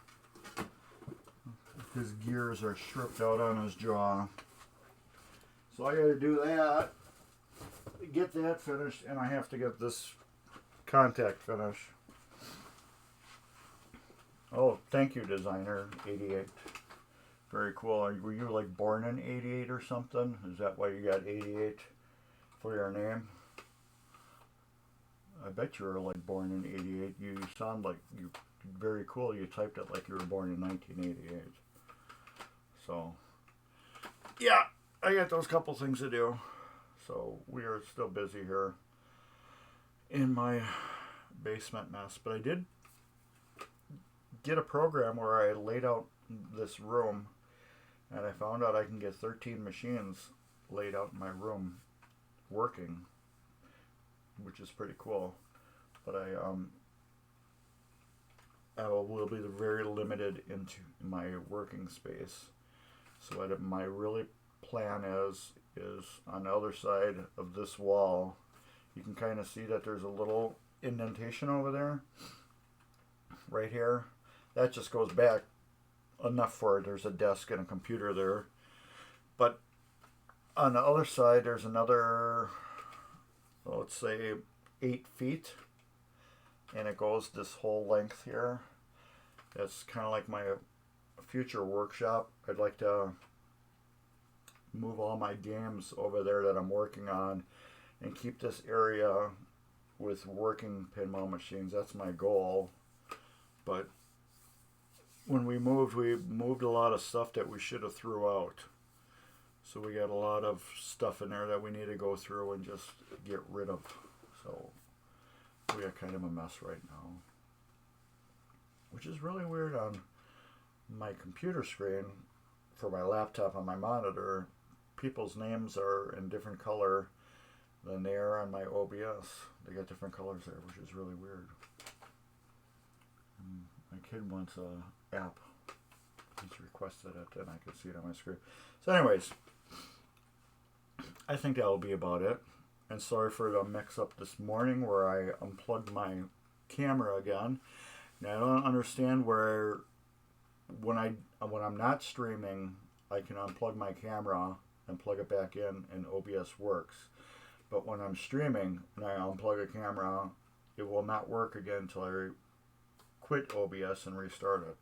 Speaker 1: His gears are stripped out on his jaw. So I gotta do that, get that finished, and I have to get this contact finished. Oh, thank you, designer 88. Very cool. Were you like born in 88 or something? Is that why you got 88 for your name? I bet you were like born in 88. You sound like you very cool. You typed it like you were born in 1988. So, yeah, I got those couple things to do. So we are still busy here in my basement mess. But I did get a program where I laid out this room, and I found out I can get 13 machines laid out in my room working, which is pretty cool. But I will be very limited into my working space. So what my really plan is on the other side of this wall, you can kind of see that there's a little indentation over there, right here. That just goes back enough for it. There's a desk and a computer there. But on the other side, there's another, let's say, 8 feet. And it goes this whole length here. That's kind of like my future workshop. I'd like to move all my games over there that I'm working on and keep this area with working pinball machines. That's my goal. But when we moved a lot of stuff that we should have threw out. So we got a lot of stuff in there that we need to go through and just get rid of. So we are kind of a mess right now. which is really weird on my computer screen for my laptop on my monitor. People's names are in different color than they are on my OBS. They got different colors there, which is really weird. My kid wants a app. He's requested it, and I can see it on my screen. So anyways, I think that will be about it. And sorry for the mix-up this morning where I unplugged my camera again. Now I don't understand where when I'm not streaming, I can unplug my camera and plug it back in, and OBS works. But when I'm streaming and I unplug a camera, it will not work again until I quit OBS and restart it.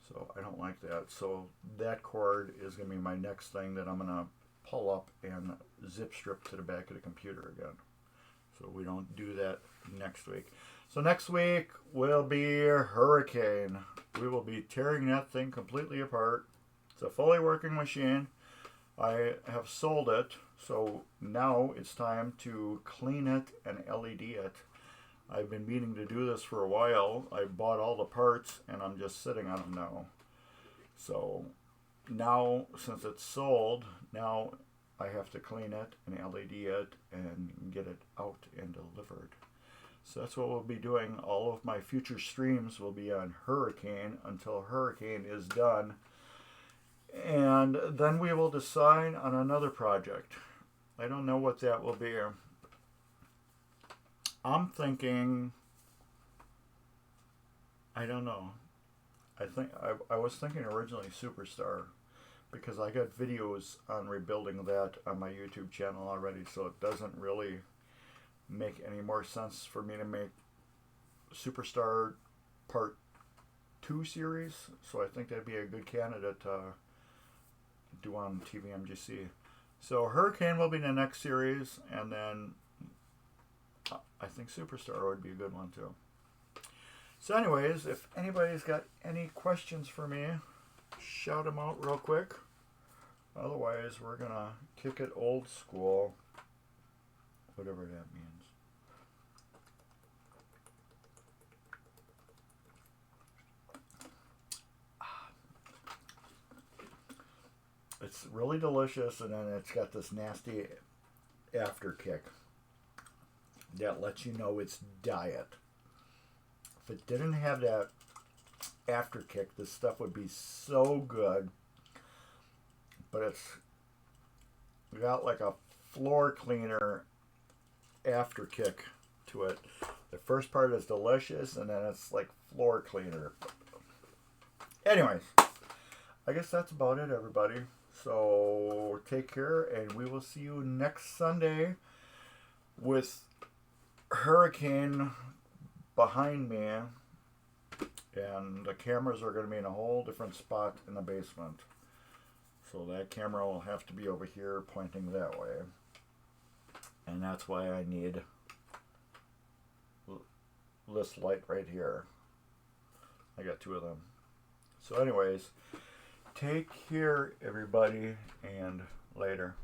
Speaker 1: So I don't like that. So that cord is going to be my next thing that I'm going to pull up and zip strip to the back of the computer again. So we don't do that next week. So next week will be Hurricane. We will be tearing that thing completely apart. It's a fully working machine. I have sold it, so now it's time to clean it and LED it. I've been meaning to do this for a while. I bought all the parts and I'm just sitting on them now. So now, since it's sold, now I have to clean it and LED it and get it out and delivered. So that's what we'll be doing. All of my future streams will be on Hurricane until Hurricane is done. And then we will decide on another project. I don't know what that will be. I'm thinking, I don't know. I was thinking originally Superstar, because I got videos on rebuilding that on my YouTube channel already, so it doesn't really make any more sense for me to make Superstar Part 2 series. So I think that'd be a good candidate to do on tvMGC. So Hurricane will be the next series, and then I think Superstar would be a good one too. So anyways, if anybody's got any questions for me, shout them out real quick. Otherwise, we're going to kick it old school, whatever that means. It's really delicious, and then it's got this nasty after kick that lets you know it's diet. If it didn't have that after kick, this stuff would be so good. But it's got like a floor cleaner after kick to it. The first part is delicious, and then it's like floor cleaner. Anyways, I guess that's about it, everybody. So take care, and we will see you next Sunday with Hurricane behind me, and the cameras are going to be in a whole different spot in the basement. So that camera will have to be over here pointing that way, and that's why I need this light right here. I got two of them. So anyways, take care, everybody, and later.